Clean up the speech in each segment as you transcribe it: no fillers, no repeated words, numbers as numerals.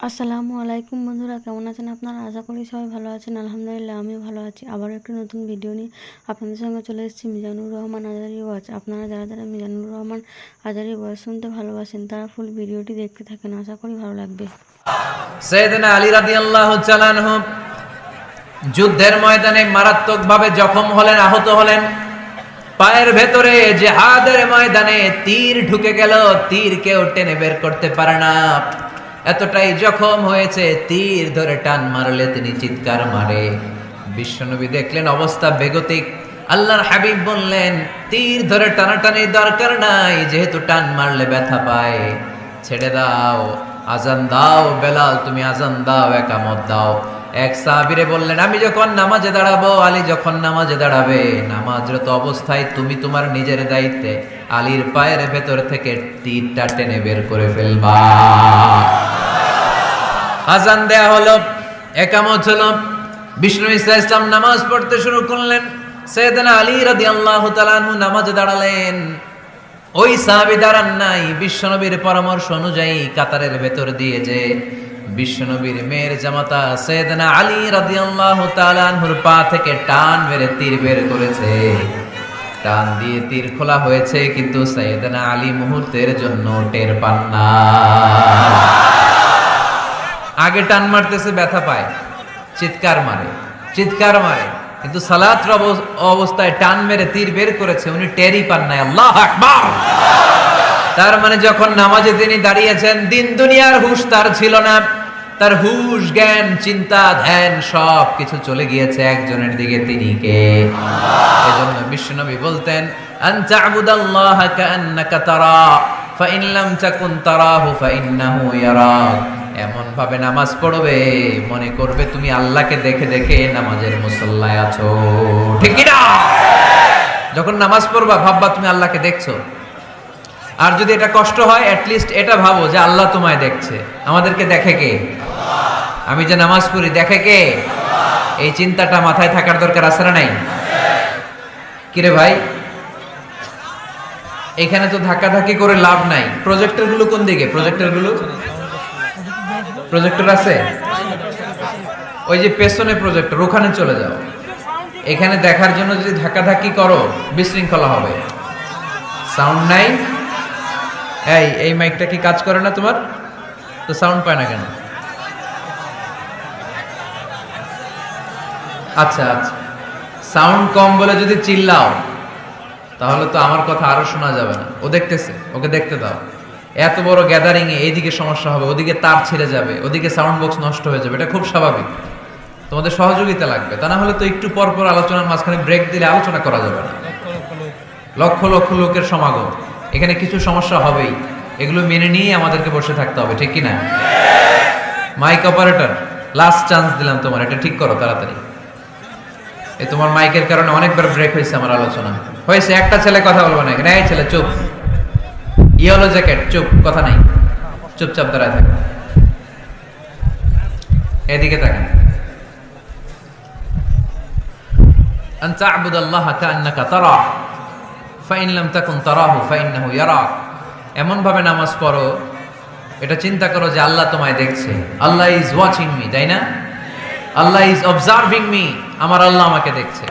আসসালামু আলাইকুম বন্ধুরা, কেমন আছেন আপনারা? আশা করি সবাই ভালো আছেন। আলহামদুলিল্লাহ আমিও ভালো আছি। আবারও একটি নতুন ভিডিও নিয়ে আপনাদের সঙ্গে চলে এসেছি মিজানুর রহমান আজারি ওয়াচ। আপনারা যারা যারা মিজানুর রহমান আজারি ওয়াচ শুনতে ভালোবাসেন তারা ফুল ভিডিওটি দেখতে থাকেন, আশা করি ভালো লাগবে। সাইয়েদনা আলী রাদিয়াল্লাহু তাআলা আনহু যুদ্ধের ময়দানে মারাত্মকভাবে জখম হলেন, আহত হলেন। পায়ের ভেতরে জিহাদের ময়দানে তীর ঢুকে গেল, তীর কেউ টেনে বের করতে পারে না। এতটাই জখম হয়েছে, তীর ধরে টান মারলে তিনি চিৎকার মারে। বিশ্বনবী দেখলেন অবস্থা বেগতিক। আল্লাহর হাবিব বললেন, তীর ধরে টানাটানির দরকার নাই, যেহেতু টান মারলে ব্যথা পায়, ছেড়ে দাও, আজান দাও। বেলাল তুমি আজান দাও, একামত দাও। এক সাহাবীরে বললেন, আমি যখন নামাজে দাঁড়াবো, আলী যখন নামাজে দাঁড়াবে, নামাজরত অবস্থায় তুমি তোমার নিজের দায়িত্বে আলীর পায়ের ভেতর থেকে তীরটা টেনে বের করে ফেলবা। আজান দেয়া হলো, একামত হলো, বিষ্ণু ইসলাম নামাজ পড়তে শুরু করলেন। সাইয়েদনা আলী রাদিয়াল্লাহু তাআলা আনহু নামাজে দাঁড়ালেন। ওই সাহাবী দাঁড়ান নাই, বিশ্বনবীর পরামর্শ অনুযায়ী কাতারের ভেতর দিয়ে যে বিশ্বনবীর মেয়ের জামাতা সাইয়েদনা আলী রাদিয়াল্লাহু তাআলা আনহুর পা থেকে টান মেরে তীর বের করেছে। টান দিয়ে তীর খোলা হয়েছে, কিন্তু সাইয়েদনা আলী মুহূর্তের জন্য টের পান না। আগে টান মারতেছে, ব্যথা পায়, চিৎকার মারে, চিৎকার মারে, কিন্তু সালাতের অবস্থায় টান মেরে তীর বের করেছে, উনি টেরই পান নাই। আল্লাহু আকবার। তার মানে যখন নামাজে তিনি দাঁড়িয়েছেন, দিন দুনিয়ার হুঁশ তার ছিল না। তার হুঁশ, জ্ঞান, চিন্তা, ধ্যান সব কিছু চলে গিয়েছে একজনের দিকে, তিনি কে? এজন্য বিশ্বনবী বলতেন, আন তা'বুদাল্লাহা কাআন্নাকা তারা ফাইন লাম তাকুন তারাহু ফাইন্নাহু ইয়ারাক। এমন ভাবে নামাজ পড়বে, মনে করবে তুমি আল্লাহকে দেখে দেখে নামাজের মুসল্লায় আছো। ঠিক কি না? যখন নামাজ পড়বা ভাববা তুমি আল্লাহকে দেখছো। আর যদি এটা কষ্ট হয়, অ্যাটলিস্ট এটা ভাবো যে আল্লাহ তোমায় দেখছে। আমাদেরকে দেখে কে? আমি যে নামাজ পড়ি দেখে কে? এই চিন্তাটা মাথায় থাকার দরকার আছে না নাই? কিরে ভাই, এখানে তো ধাক্কাধাক্কি করে লাভ নাই। প্রজেক্টর গুলো কোন দিকে? প্রজেক্টর আছে ওই যে পেছনে প্রজেক্টর, ওখানে চলে যাও। এখানে দেখার জন্য যদি ধাক্কাধাক্কি করো বিশৃঙ্খলা হবে। সাউন্ড নাই। এই মাইকটা কি কাজ করে না তোমার? তো সাউন্ড পায় না কেন? আচ্ছা আচ্ছা, সাউন্ড কম বলে যদি চিল্লাও তাহলে তো আমার কথা আরো শোনা যাবে না। ও দেখতেছে, ওকে দেখতে দাও। এত বড় গ্যাদারিং এ এইদিকে সমস্যা হবে, ওদিকে তার ছিঁড়ে যাবে, ওদিকে সাউন্ড বক্স নষ্ট হয়ে যাবে, এটা খুব স্বাভাবিক। তোমাদের সহযোগিতা লাগবে, তা না হলে তো একটু পর পর আলোচনার মাঝখানে ব্রেক দিলে আলোচনা করা যাবে না। লক্ষ লক্ষ লোকের সমাগম, এখানে কিছু সমস্যা হবেই, এগুলো মেনে নিয়ে আমাদেরকে বসে থাকতে হবে। ঠিক কিনা? মাইক অপারেটর, লাস্ট চান্স দিলাম তোমার, এটা ঠিক করো তাড়াতাড়ি। এই তোমার মাইকের কারণে অনেকবার ব্রেক হয়েছে আমার আলোচনা। হয়েছে, একটা ছেলে কথা বলবো না এখানে। এই ছেলে চুপ, ইয়েলো জ্যাকেট চুপ, কথা নাই, চুপচাপ দাঁড়ায় থাকে। এদিকে তাকান। আন তা'বুদাল্লাহা কাআন্নাকা তারা ফাইন লাম তাকুন তারাহু ফাইন্নাহু ইয়ারাক। এমন ভাবে নামাজ পড়ো, এটা চিন্তা করো যে আল্লাহ তোমায় দেখছে। আল্লাহ ইজ ওয়াচিং মি, তাই না? আল্লাহ ইজ অবজার্ভিং মি, আমার আল্লাহ আমাকে দেখছে।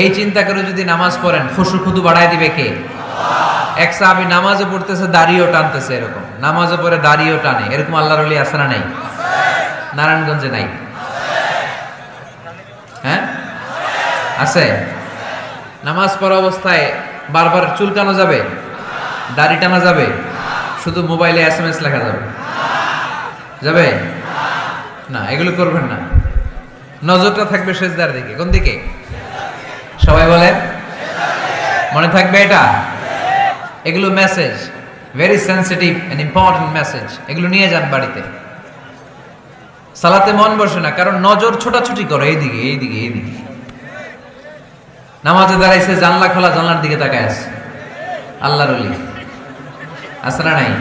এই চিন্তা করে যদি নামাজ পড়েন, খুশু খুদু বাড়ায় দিবে কে? এক সাহাবী নামাজে পড়তেছে, দাড়িও টানতেছে, এরকম নামাজে পড়ে দাড়িও টানে, এরকম আল্লাহর ওলি আছে না নাই? নারায়ণগঞ্জে নাই? হ্যাঁ আছে। নামাজ পড়া অবস্থায় বারবার চুলকানো যাবে? দাড়ি টানা যাবে? শুধু মোবাইলে SMS লেখা যাবে? যাবে না, এগুলো করবেন না। নজরটা থাকবে সেজদার দিকে। কোন দিকে? সবাই বলেন, মনে থাকবে এটা। এগুলো message, very sensitive and important message. এগুলো নিয়ে যান বাড়িতে। সালাতে মন বসে না, কারণ নজর ছোটাছুটি করে এইদিকে এইদিকে এইদিকে। নামাজে দাঁড়াইছে, জানলা খোলা, জানলার দিকে তাকায় আছে। আল্লাহর ওলি আছে না নাই?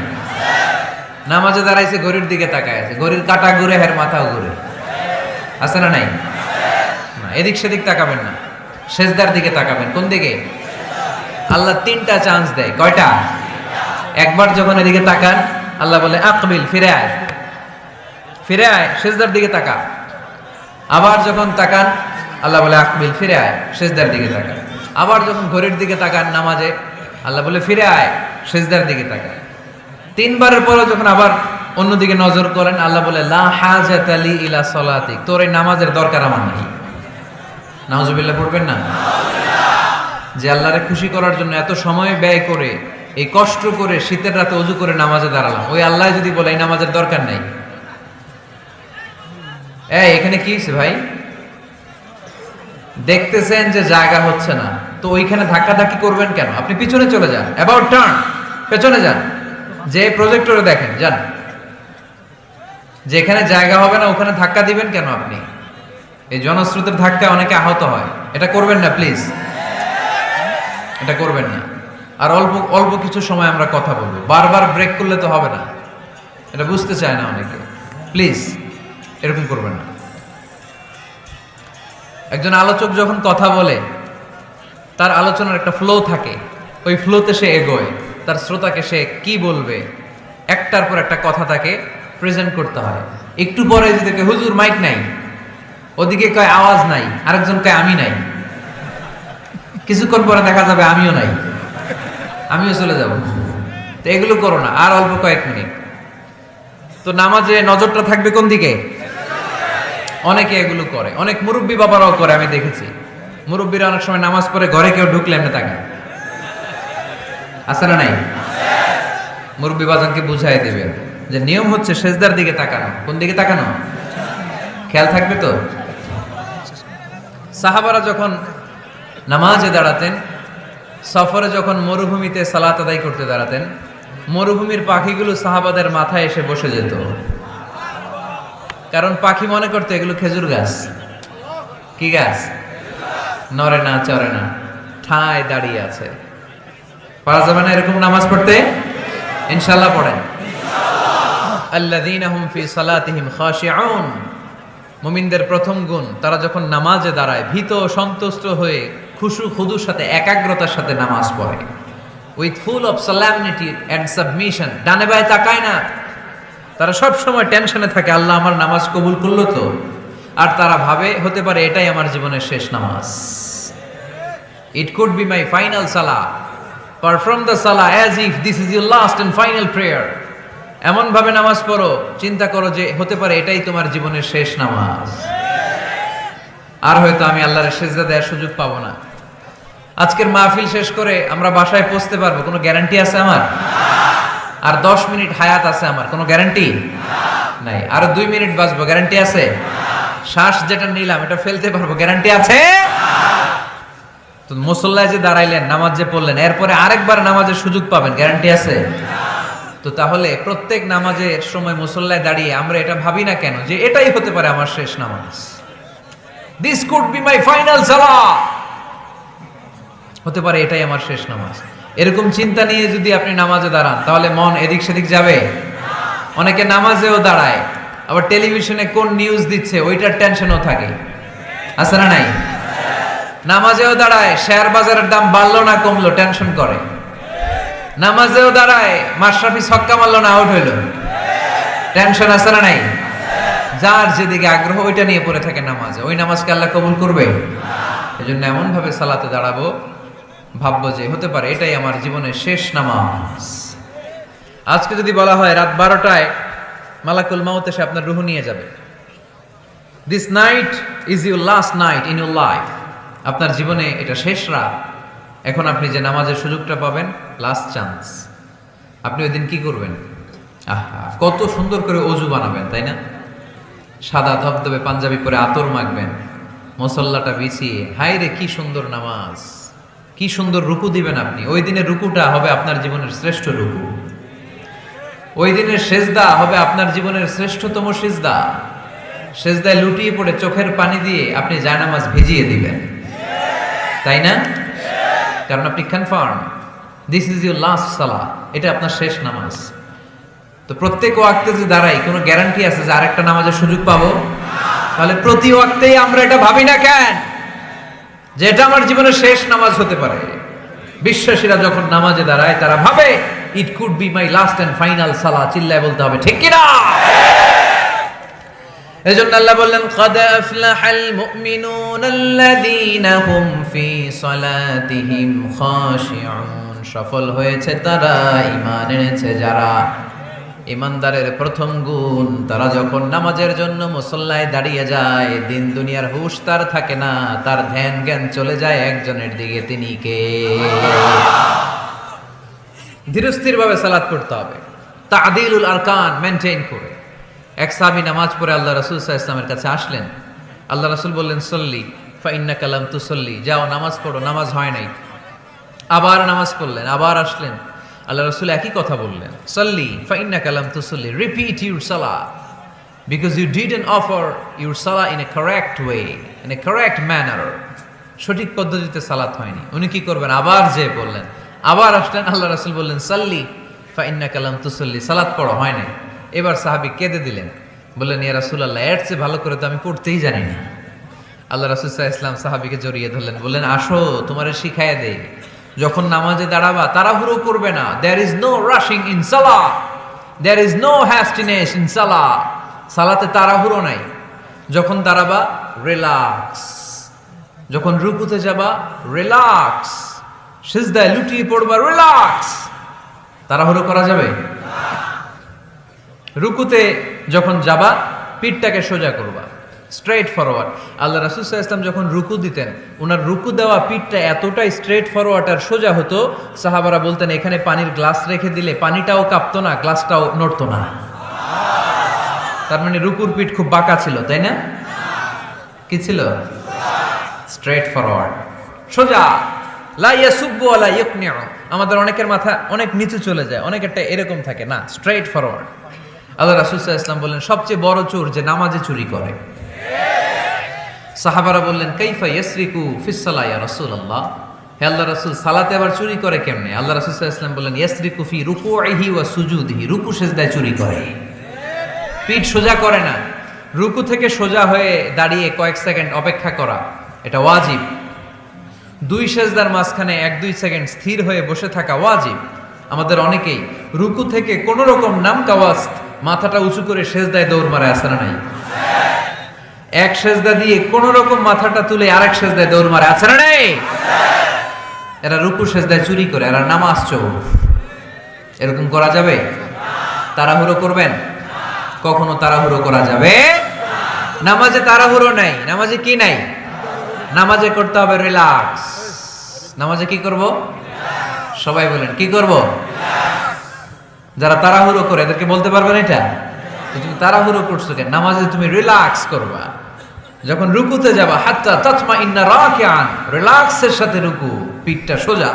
নামাজে দাঁড়াইছে, ঘড়ির দিকে তাকায় আছে, ঘড়ির কাঁটা ঘুরে, হের মাথাও ঘুরে, আছে না নাই? না, এদিক সেদিক তাকাবেন না, সেজদার দিকে তাকাবেন। কোন দিকে? আল্লাহ তিনটা চান্স দেয়। কয়টা? একবার যখন এদিকে তাকান, আল্লাহ বলে আকবিল, ফিরে আয়। ফিরে আয়, সেজদার দিকে তাকা। আবার যখন তাকান, আল্লাহ বলে আকবিল, ফিরে আয়, সেজদার দিকে তাকা। আবার যখন ঘড়ির দিকে তাকান নামাজে, আল্লাহ বলে ফিরে আয়, সেজদার দিকে তাকা। 3 বারের পরে যখন আবার অন্যদিকে নজর করেন, আল্লাহ বলে লা হাজাতা লি ইলা সলাতিক, তোর এই নামাজের দরকার আমার নাই। নাউজুবিল্লাহ পড়বেন না? যে আল্লাহরে খুশি করার জন্য এত সময় ব্যয় করে, এই কষ্ট করে শীতের রাতে ওযু করে নামাজে দাঁড়ালাম, ওই আল্লাহ যদি বলে এই নামাজের দরকার নাই। এখানে কি হয়েছে ভাই? দেখতেছেন যে জায়গা হচ্ছে না, তো ওইখানে ধাক্কাধাক্কি করবেন কেন? আপনি পিছনে চলে যান, অ্যাবাউট টার্ন, পেছনে যান, যে প্রজেক্টরে দেখেন, যান। যেখানে জায়গা হবে না ওখানে ধাক্কা দিবেন কেন আপনি? এই জনস্রোতের ধাক্কা অনেকে আহত হয়, এটা করবেন না প্লিজ, এটা করবেন না। আর অল্প অল্প কিছু সময় আমরা কথা বলবো, বারবার ব্রেক করলে তো হবে না, এটা বুঝতে চায় না অনেকে। প্লিজ এরকম করবেন না। একজন আলোচক যখন কথা বলে, তার আলোচনার একটা ফ্লো থাকে, ওই ফ্লোতে সে এগোয়, তার শ্রোতাকে সে কি বলবে একটার পর একটা কথা তাকে প্রেজেন্ট করতে হয়। একটু পরে যদি দেখে হুজুর মাইক নাই, ওদিকে কয় আওয়াজ নাই, আরেকজন কয় আমি নাই, কিছুক্ষণ পরে দেখা যাবে আমিও নাই, আমিও চলে যাব। তো এগুলো করো না, আর অল্প কয়েক মিনিট। তো নামাজে নজরটা থাকবে কোন দিকে? অনেকে এগুলো করে, অনেক মুরব্বী বাবারাও করে, আমি দেখেছি। মুরব্বীরা অনেক সময় নামাজ পড়ে ঘরে কেউ ঢুকলে এমনি তাকায়, আছে না নাই? মুরব্বী বাজানকে বুঝাই দিবে যে নিয়ম হচ্ছে সেজদার দিকে তাকানো। কোন দিকে তাকানো? খেয়াল থাকবে তো। সাহাবারা যখন নামাজে দাঁড়াতেন, সফরে যখন মরুভূমিতে সালাত আদায় করতে দাঁড়াতেন, মরুভূমির পাখিগুলো সাহাবাদের মাথায় এসে বসে যেত। কারণ পাখি মনে করতো এগুলো খেজুর গাছ। কি গাছ? নড়ে না, চড়ে না, ঠায় দাঁড়িয়ে আছে। পারা যাবে না এরকম নামাজ পড়তে? ইনশাআল্লাহ পড়েন। আল্লাযীনা হুম ফি সালাতিহিম খাশিউন, মুমিনদের প্রথম গুণ, তারা যখন নামাজে দাঁড়ায় ভীত সন্তুষ্ট হয়ে খুশু খুদুর সাথে একাগ্রতার সাথে নামাজ পড়ে, with full of solemnity and submission. ডানে বায়ে তাকায় না, তারা সব সময় টেনশনে থাকে আল্লাহ আমার নামাজ কবুল করলো তো। আর তারা ভাবে হতে পারে এটাই আমার জীবনের শেষ নামাজ, it could be my final সালাহ, পারফর্ম দ্য সালাহ as if this is your last and final prayer. এমন ভাবে নামাজ পড়ো, চিন্তা করো যে হতে পারে এটাই তোমার জীবনের শেষ নামাজ, আর হয়তো আমি আল্লাহর সেজদা দেওয়ার সুযোগ পাবো না। আজকের মাহফিল শেষ করে আমরা বাসায় পৌঁছতে পারবো, কোনো গ্যারান্টি আছে আমার? আর 10 মিনিট হায়াত আছে আমার, কোনো গ্যারান্টি নাই। আর 2 মিনিট বাঁচবো, গ্যারান্টি আছে? শ্বাস যেটা নিলাম এটা ফেলতে পারবো, গ্যারান্টি আছে? তো মুসল্লায় যে দাঁড়াইলেন, নামাজ যে পড়লেন, এরপরে আরেকবার নামাজের সুযোগ পাবেন, গ্যারান্টি আছে? তো তাহলে প্রত্যেক নামাজের সময় মুসল্লায় দাঁড়িয়ে আমরা এটা ভাবি না কেন যে এটাই হতে পারে আমার শেষ নামাজ, this could be my final সালাহ, হতে পারে এটাই আমার শেষ নামাজ। এরকম চিন্তা নিয়ে যদি আপনি নামাজে দাঁড়ান, তাহলে মন এদিক সেদিক যাবে। অনেকে নামাজেও দাঁড়ায়, আবার টেলিভিশনে কোন নিউজ দিচ্ছে ওইটার টেনশনও থাকে, আছে না নাই? নামাজেও দাঁড়ায়, শেয়ার বাজারের দাম বাড়লো না কমলো টেনশন করে। নামাজেও দাঁড়ায়, মাশরাফি ছক্কা মারলো না আউট হইলো, টেনশন আছে না নাই? যার যেদিকে আগ্রহ ওইটা নিয়ে পড়ে থাকে নামাজে, ওই নামাজকে আল্লাহ কবুল করবে? এজন্য এমন ভাবে সালাতে দাঁড়াবো, ভাববো যে হতে পারে এটাই আমার জীবনের শেষ নামাজ। আজকে যদি বলা হয় রাত 12টায় মালাকুল মাউত এসে আপনার রূহ নিয়ে যাবে, this night is your last night in your life, আপনার জীবনে এটা শেষ রাত, এখন আপনি যে নামাজের সুযোগটা পাবেন, লাস্ট চান্স, আপনি ওই দিন কি করবেন? আহা, কত সুন্দর করে অজু বানাবেন, তাই না? সাদা ধবধবে পাঞ্জাবি পরে আতর মাখবেন, মুসল্লাটা বিছিয়ে, হায় রে কি সুন্দর নামাজ, কি সুন্দর রুকু দিবেন আপনি। ওই দিনের রুকুটা হবে আপনার জীবনের শ্রেষ্ঠ রুকু, ওই দিনের সেজদা হবে আপনার জীবনের শ্রেষ্ঠতম সেজদা। সেজদায় লুটিয়ে পড়ে চোখের পানি দিয়ে আপনি জায়নামাজ ভিজিয়ে দিবেন, তাই না? কারণ আপনি confirm this is your last সালাহ, এটা আপনার শেষ নামাজ। তো প্রত্যেক ওয়াক্তে যে দাঁড়াই, কোনো গ্যারান্টি আছে যে আরেকটা নামাজের সুযোগ পাবো? তাহলে প্রতি ওয়াক্তেই আমরা এটা ভাবি না কেন যে এটা আমার জীবনের শেষ নামাজ হতে পারে? বিশ্বাসীরা যখন নামাজে দাঁড়ায় তারা ভাবে it could be my last and final সালাহ। চিল্লায় বলতে হবে ঠিক কিনা? এজন্য আল্লাহ বললেন ক্বাদ আফলাহাল মুমিনুনাল্লাযীনা হুম ফি সালাতিহিম খাশিউন, সফল হয়েছে তারা, ঈমান এনেছে যারা। ঈমানদারের প্রথম গুণ, তারা যখন নামাজের জন্য মুসল্লায় দাঁড়িয়ে যায়, দিন দুনিয়ার হুঁশ তার থাকে না, তার ধ্যান জ্ঞান চলে যায় একজনের দিকে, তিনি কে? ধীরস্থির ভাবে সালাত পড়তে হবে, তা'দীলুল আরকান মেইনটেইন করে। এক সাহাবী নামাজ পড়ে আল্লাহ রাসূল সাল্লাল্লাহু আলাইহি ওয়াসাল্লামের কাছে আসলেন। আল্লাহ রাসূল বললেন সল্লি ফা ইন্নাকা লাম তুসল্লি, যাও নামাজ পড়ো, নামাজ হয় নাই। আবার নামাজ পড়লেন, আবার আসলেন, আল্লাহ রাসূল একই কথা বললেন, সল্লি ফা ইন্নাকা লাম তুসল্লি, রিপিট ইউর সালাহ because you didn't offer your সালাহ in a correct way, in a correct manner. সঠিক পদ্ধতিতে সালাত হয়নি। উনি কি করবেন? আবার যে বললেন, আবার আসলেন, আল্লাহ রাসূল বললেন সল্লি ফা ইন্নাকা লাম তুসল্লি, সালাত পড়ো, হয় নাই। এবার সাহাবী কেঁদে দিলেন, বললেন ইয়া রাসূলুল্লাহ, এর চেয়ে ভালো করে তো আমি পড়তেই জানি না। আল্লাহ রাসূল সাল্লাল্লাহু আলাইহি ওয়াসাল্লাম সাহাবীকে জড়িয়ে ধরলেন, বললেন আসো তোমারে শিখাইয়া দেই, যখন নামাজে দাঁড়াবা তাড়াহুড়ো করবে না। There is no rushing in সালাহ, there is no hastiness in সালাহ। সালাতে তাড়াহুড়ো নাই। যখন দাঁড়াবা রিল্যাক্স, যখন রুকুতে যাবা রিল্যাক্স, সিজদায় লুটিয়ে পড়বা রিল্যাক্স। তাড়াহুড়ো করা যাবে? রুকুতে যখন যাবা পিঠটাকে সোজা করবা, স্ট্রেট ফরওয়ার্ড। আল্লাহ রাসূল সাল্লাল্লাহু আলাইহি ওয়াসাল্লাম যখন রুকু দিতেন, ওনার রুকু দেওয়া পিঠটা এতটাই স্ট্রেট ফরওয়ার্ড আর সোজা হতো, সাহাবারা বলতেন এখানে পানির গ্লাস রেখে দিলে পানিটাও কাঁপতো না, গ্লাসটাও নড়তো না। তার মানে রুকুর পিঠ খুব বাঁকা ছিল, তাই না? কি ছিল? স্ট্রেট ফরওয়ার্ড, সোজা। লা ইয়াসুব্বু ওয়ালা ইয়াকনিউ। আমাদের অনেকের মাথা অনেক নিচু চলে যায়, অনেকেরটা এরকম থাকে না, স্ট্রেট ফরওয়ার্ড। আল্লাহ রাসূল সাল্লাল্লাহু আলাইহি ওয়াসাল্লাম বললেন সবচেয়ে বড় চোর যে নামাজে চুরি করে। সাহাবারা বললেন কাইফা ইয়াসরিকু ফিস সালাহ ইয়া রাসূলুল্লাহ, হে আল্লাহর রাসূল সালাতে আবার চুরি করে কেমনে? আল্লাহ রাসূল সাল্লাল্লাহু আলাইহি ওয়াসাল্লাম বললেন ইয়াসরিকু ফি রুকুইহি ওয়া সুজুদিহি, রুকু সিজদায় চুরি করে, পিঠ সোজা করে না। রুকু থেকে সোজা হয়ে দাঁড়িয়ে কয়েক সেকেন্ড অপেক্ষা করা এটা ওয়াজিব। দুই সিজদার মাঝখানে 1-2 সেকেন্ড স্থির হয়ে বসে থাকা ওয়াজিব। আমাদের অনেকেই রুকু থেকে কোন রকম নামকাওয়াজ মাথাটা উঁচু করে সেজদায় দৌড় মারে, আছে না নাই? এক সেজদা দিয়ে কোন রকম মাথাটা তুলে আরেক সেজদায় দৌড় মারে, আছে না নাই? এরা রুকু সেজদায় চুরি করে, এরা নামাজ চোর। এরকম করা যাবে? তাড়াহুড়ো করবেন? কখনো তাড়াহুড়ো করা যাবে? নামাজে তাড়াহুড়ো নাই। নামাজে কি নাই? নামাজে করতে হবে রিল্যাক্স। নামাজে কি করব? সবাই বলেন কি করব? যারা তাড়াহুড়ো করে এদেরকে বলতে পারবেন এটা? তুমি তাড়াহুড়ো করছো কেন? নামাজে তুমি রিল্যাক্স করবা। যখন রুকুতে যাবা হাত্তা তাতমাইন্না রাকিআন, রিল্যাক্সের সাথে রুকু, পিঠটা সোজা।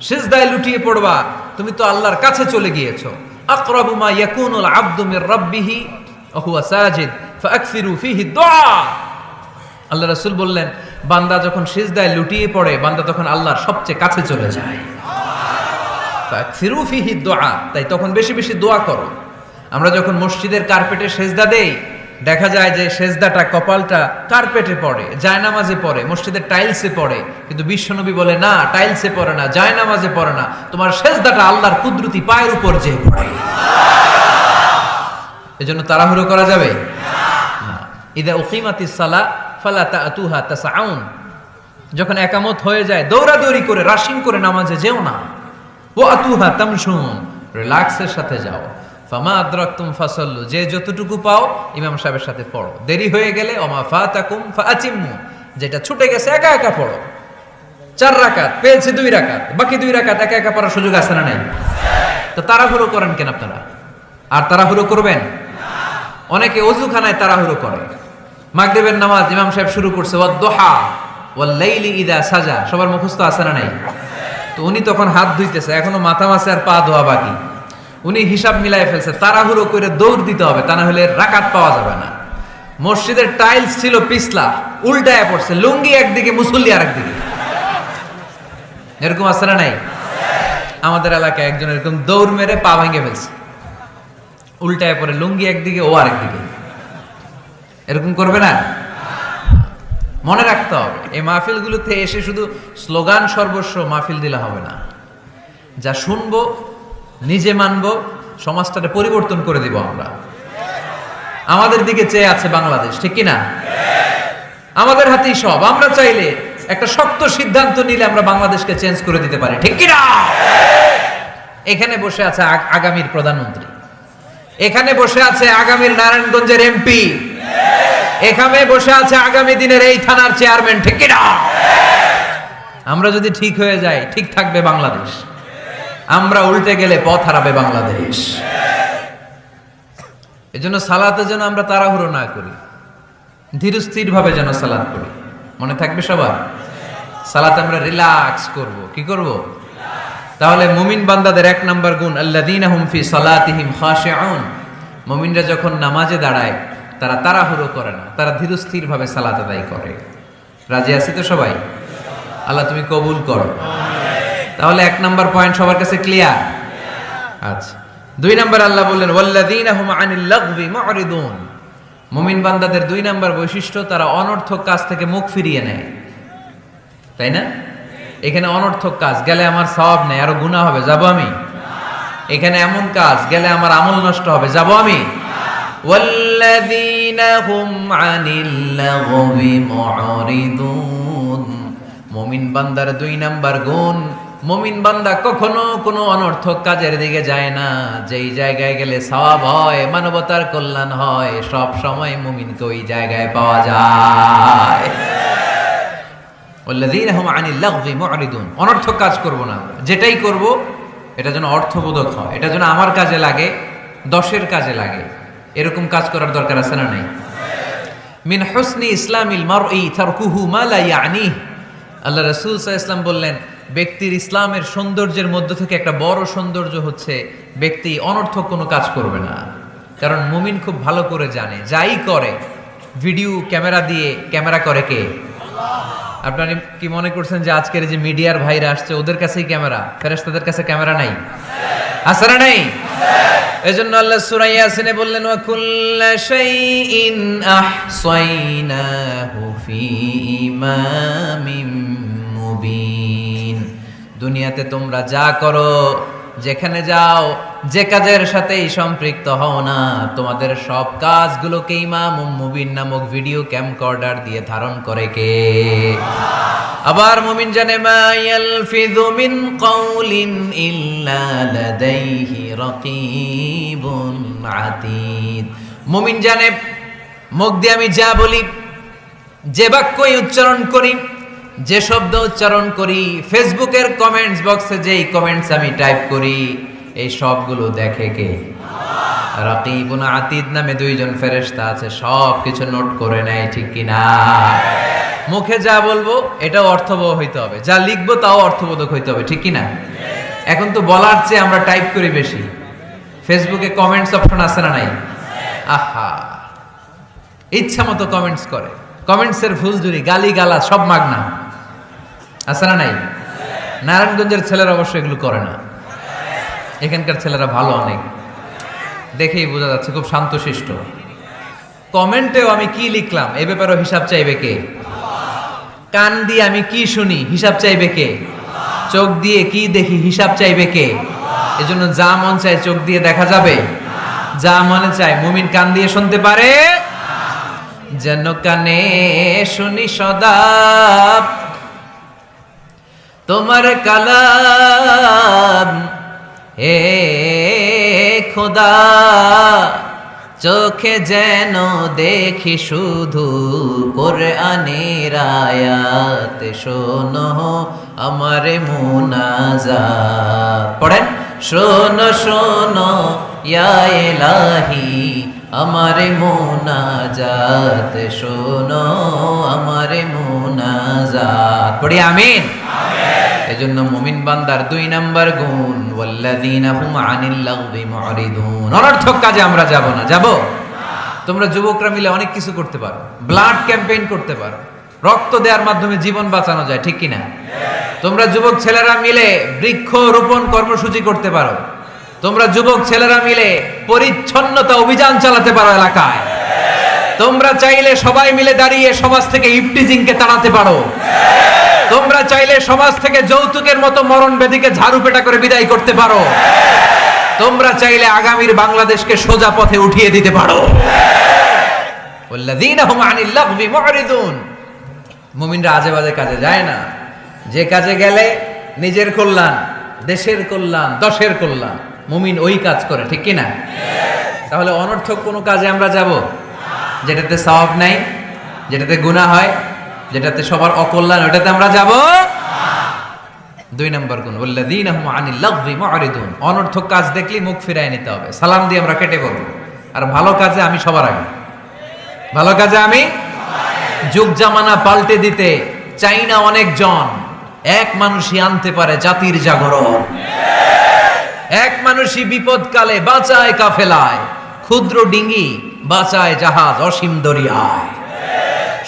সিজদায় লুটিয়ে পড়বা, তুমি তো আল্লাহর কাছে চলে গিয়েছো। আকরাবু মা ইয়াকুনুল আবদু মির রাব্বিহি ওয়া হুয়া সাজিদ ফাআকসিরু ফীহি দুআ। আল্লাহ রাসূল বললেন বান্দা যখন সিজদায় লুটিয়ে পড়ে, বান্দা তখন আল্লাহর সবচেয়ে কাছে চলে যায়। ফাআকসিরু ফীহি দুআ, তাই তখন বেশি বেশি দোয়া করো। আমরা যখন মসজিদের কার্পেটে সেজদা দেই, দেখা যায় যে সেজদাটা কপালটা কার্পেটে পড়ে, জায়নামাজে পড়ে, মসজিদের টাইলসে পড়ে। কিন্তু বিশ্বনবী বলে না, টাইলসে পড়ে না, জায়নামাজে পড়ে না, তোমার সেজদাটা আল্লাহর কুদরতি পায়ের উপর যেয়ে পড়ে। এজন্য তাড়াহুড়ো করা যাবে না। ইদা উকিমাতিস সালাহ ফালা তাআতুহা তাসআউন, যখন একামত হয়ে যায় দৌড়াদৌড়ি করে রাশিং করে নামাজে যেও না। ওয়া আতুহা তামশুন, রিল্যাক্সের সাথে যাও। ফামা আদরাকতুম ফাসাল্লু, যে যতটুকু পাও ইমাম সাহেবের সাথে পড়ো। দেরি হয়ে গেলে ওমা ফাতাকুম ফাআতিম্মু, যেটা ছুটে গেছে একা একা পড়ো। 4 রাকাত পেয়েছে 2 রাকাত, বাকি 2 রাকাত একা একা পড়ার সুযোগ আছে না নাই? তো তাড়াহুড়ো করেন কেন আপনারা? আর তাড়াহুড়ো করবেন? অনেকে ওযুখানায় তাড়াহুড়ো করে। মাগরিবের নামাজ ইমাম সাহেব শুরু করছে, ওয়াদ-দুহা ওয়াল-লাইলি ইযা সাজা, সবার মুখস্থ আছে না নাই? তো উনি তখন হাত ধুইতেছে, এখনো মাথা মাসে আর পা ধোয়া বাকি। উনি হিসাব মিলাই ফেলছে, তাড়াহুড়ো করে দৌড় দিতে হবে, তা না হলে রাকাত পাওয়া যাবে না। মসজিদের টাইলস ছিল পিছলা, উল্টায় পড়ছে, লুঙ্গি একদিকে মুসল্লি আরেকদিকে। এরকম আছে না নাই? আমাদের এলাকায় একজন এরকম দৌড় মেরে পা ভেঙে ফেলছে, উল্টায় পড়ে, লুঙ্গি একদিকে ও আরেকদিকে। এরকম করবে না। মনে রাখতে হবে এই মাহফিলগুলোতে এসে শুধু স্লোগান সর্বস্ব মাহফিল দিলে হবে না। যা শুনবো, নিজে মানবো, সমাজটাকে পরিবর্তন করে দিব আমরা। আমাদের দিকে চেয়ে আছে বাংলাদেশ, ঠিক কি না? আমাদের হাতেই সব। আমরা চাইলে একটা শক্ত সিদ্ধান্ত নিলে আমরা বাংলাদেশকে চেঞ্জ করে দিতে পারি, ঠিক কি না? এখানে বসে আছে আগামীর প্রধানমন্ত্রী, এখানে বসে আছে আগামীর নারায়ণগঞ্জের এমপি, এখানে বসে আছে আগামী দিনের এই থানার চেয়ারম্যান, ঠিক কি না? আমরা যদি ঠিক হয়ে যাই, ঠিক থাকবে বাংলাদেশ। আমরা উল্টে গেলে পথ হারাবে বাংলাদেশ। এজন্য সালাতে যেন আমরা তাড়াহুড়ো না করি, ধীরস্থির ভাবে যেন সালাত করি। মনে থাকবে সবার, সালাতে আমরা রিল্যাক্স করব। কি করব? তাহলে মুমিন বান্দাদের এক নাম্বার গুণ, আল্লাযীনা হুম ফি সালাতিহিম খাশিউন। মুমিনরা যখন নামাজে দাঁড়ায় তারা তাড়াহুড়ো করে না, তারা ধীরস্থির ভাবে সালাত আদায় করে। রাজি আছি তো সবাই? আল্লাহ তুমি কবুল করো। তাহলে এক নাম্বার পয়েন্ট সবার কাছে ক্লিয়ার? আচ্ছা, দুই নাম্বার আল্লাহ বললেন ওয়াল্লাযীনা হুম আনিল লাগবি মুরিদুন। মুমিন বান্দাদের দুই নাম্বার বৈশিষ্ট্য, তারা অনর্থক কাজ থেকে মুখ ফিরিয়ে নেয়। তাই না? এখানে অনর্থক কাজ গেলে আমার সওয়াব নেই, আরো গুনাহ হবে, যাব আমি? এখানে এমন কাজ গেলে আমার আমল নষ্ট হবে, যাব আমি? ওয়াল্লাযীনা হুম আনিল লাগবি মুরিদুন। মুমিন বান্দার দুই নাম্বার গুণ, মুমিন বান্দা কখনো কোনো অনর্থক কাজের দিকে যায় না। যেই জায়গায় গেলে সওয়াব হয়, মানবতার কল্যাণ হয়, সব সময় মুমিনকে ওই জায়গায় পাওয়া যায়। ওয়াল্লাযীনা হুম আনিল লাগবি মুরিদুন। অনর্থক কাজ করব না, যেটাই করব এটা যেন অর্থবোধক হয়, এটা যেন আমার কাজে লাগে, দশের কাজে লাগে, এরকম কাজ করার দরকার আছে না নাই? মিন হুসনি ইসলামিল মারই তারকুহু মা লা ইয়ানিহ। আল্লাহ রাসূল সাল্লাল্লাহু আলাইহি ওয়াসাল্লাম বললেন, ব্যক্তির ইসলামের সৌন্দর্যের মধ্য থেকে একটা বড় সৌন্দর্য হচ্ছে ব্যক্তি অনর্থক কোনো কাজ করবে না। কারণ মুমিন খুব ভালো করে জানে, যাই করে ভিডিও ক্যামেরা দিয়ে ক্যামেরা করে কে? আপনারা কি মনে করছেন যে আজকের যে মিডিয়ার ভাইরা আসছে ওদের কাছেই ক্যামেরা? ফেরেশতাদের কাছে ক্যামেরা নাই? আছে না নাই? এজন্য আল্লাহ সূরা ইয়াসিনে বললেন ওয়া কুল্লা শাইইন আহসাইনাহু ফি ইমামিম মুবিন। দুনিয়াতে তোমরা যা করো, যেখানে যাও, যে কাজের সাথেই সম্পৃক্ত হও না, তোমাদের সব কাজগুলোকে ইমাম মুবিন নামক ভিডিও ক্যামকর্ডার দিয়ে ধারণ করে কে? আবার মুমিন জানে মা ইয়ালফিযু মিন কাউলিন ইল্লা লাদাইহি রাকীবুন আতীদ। মুমিন জানে মুখ দিয়ে আমি যা বলি, যে বাক্যই উচ্চারণ করি, যে শব্দ উচ্চারণ করি, ফেসবুকের কমেন্টস বক্সে যেই কমেন্টস আমি টাইপ করি, এই সবগুলো দেখে কে? রাকিবুন আতীদ নামে দুইজন ফেরেশতা আছে, সব কিছু নোট করে নেয়, ঠিক কি না? মুখে যা বলবো এটাও অর্থবহ হইতে হবে, যা লিখবো তাও অর্থবোধক হইতে হবে, ঠিক কি না? এখন তো বলার চেয়ে আমরা টাইপ করি বেশি। ফেসবুকে কমেন্টস অপশন আছে না নাই? আহা, ইচ্ছা মতো কমেন্টস করে, কমেন্টসের ফুলঝুরি, গালি গালা সব মাগনা, আছে না নাই? নারায়ণগঞ্জের ছেলেরা অবশ্য এগুলো করে না, এখানকার ছেলেরা ভালো অনেক, দেখেই বোঝা যাচ্ছে খুব শান্তশিষ্ট। কমেন্টেও আমি কি লিখলাম এ ব্যাপারেও হিসাব চাইবে কে? কান দিয়ে আমি কি শুনি হিসাব চাইবে কে? চোখ দিয়ে কি দেখি হিসাব চাইবে কে? এজন্য যা মন চায় চোখ দিয়ে দেখা যাবে, যা মনে চায় মুমিন কান দিয়ে শুনতে পারে। যেন কানে শুনি সদা তোমার কালাম, হে খোদা চোখে যেন দেখি শুধু কোরআনের আয়াত, শোনো আমার মুনাজাত। পড়েন, শোনো শোনো ইয়া ইলাহি আমার মুনাজাত, শোনো আমার মুনাজাত। পড়ি আমিন। এজন্য মুমিন বান্দার দুই নাম্বার গুণ, ওয়াল্লাযীনা হুম আনিল লাগবি মুরিদুন। অনর্থক কাজে আমরা যাব না। যাব? তোমরা যুবকরা মিলে অনেক কিছু করতে পারো, ব্লাড ক্যাম্পেইন করতে পারো, রক্ত দেওয়ার মাধ্যমে জীবন বাঁচানো যায়, ঠিক কিনা? তোমরা যুবক ছেলেরা মিলে বৃক্ষ রোপণ কর্মসূচি করতে পারো, তোমরা যুবক ছেলেরা মিলে পরিচ্ছন্নতা অভিযান চালাতে পারো এলাকায়। তোমরা চাইলে সবাই মিলে দাঁড়িয়ে সমাজ থেকে ইফটিজিংকে তাড়াতে পারো। তোমরা চাইলে সমাজ থেকে যৌতুকের মতো মরণ ব্যাধিকে ঝাড়ু পেটা করে বিদায় করতে পারো। তোমরা চাইলে আগামীর বাংলাদেশকে সোজা পথে উঠিয়ে দিতে পারো। ওয়াল্লাযীনা হুম আনিল লাগবি মুরিদুন। মুমিনরা আজে বাজে কাজে যায় না, যে কাজে গেলে নিজের কল্যাণ, দেশের কল্যাণ, দশের কল্যাণ, মুমিন ওই কাজ করে, ঠিক কি না? তাহলে অনর্থক কোনো কাজে আমরা যাব যেটাতে সওয়াব নাই, যেটাতে গুনাহ হয়, যেটাতে সবার অকল্যাণ, ওটাতে আমরা যাব। 2 নম্বর গুণ, ওয়াল্লাযীনা হুম আনিল লাগবি মুরিদুন। অনর্থক কাজ দেখলে মুখ ফিরায় নিতে হবে, সালাম দিয়ে আমরা কেটে পড়ব। আর ভালো কাজে আমি সবার আগে, ভালো কাজে আমি। যুগ জামানা পাল্টে দিতে চাই না অনেকজন, এক মানুষই আনতে পারে জাতির জাগরণ। এক মানুষই বিপদকালে বাঁচায় কাফেলায়, ক্ষুদ্র ডিঙ্গি বাঁচায় জাহাজ অসীম দরিয়ায়।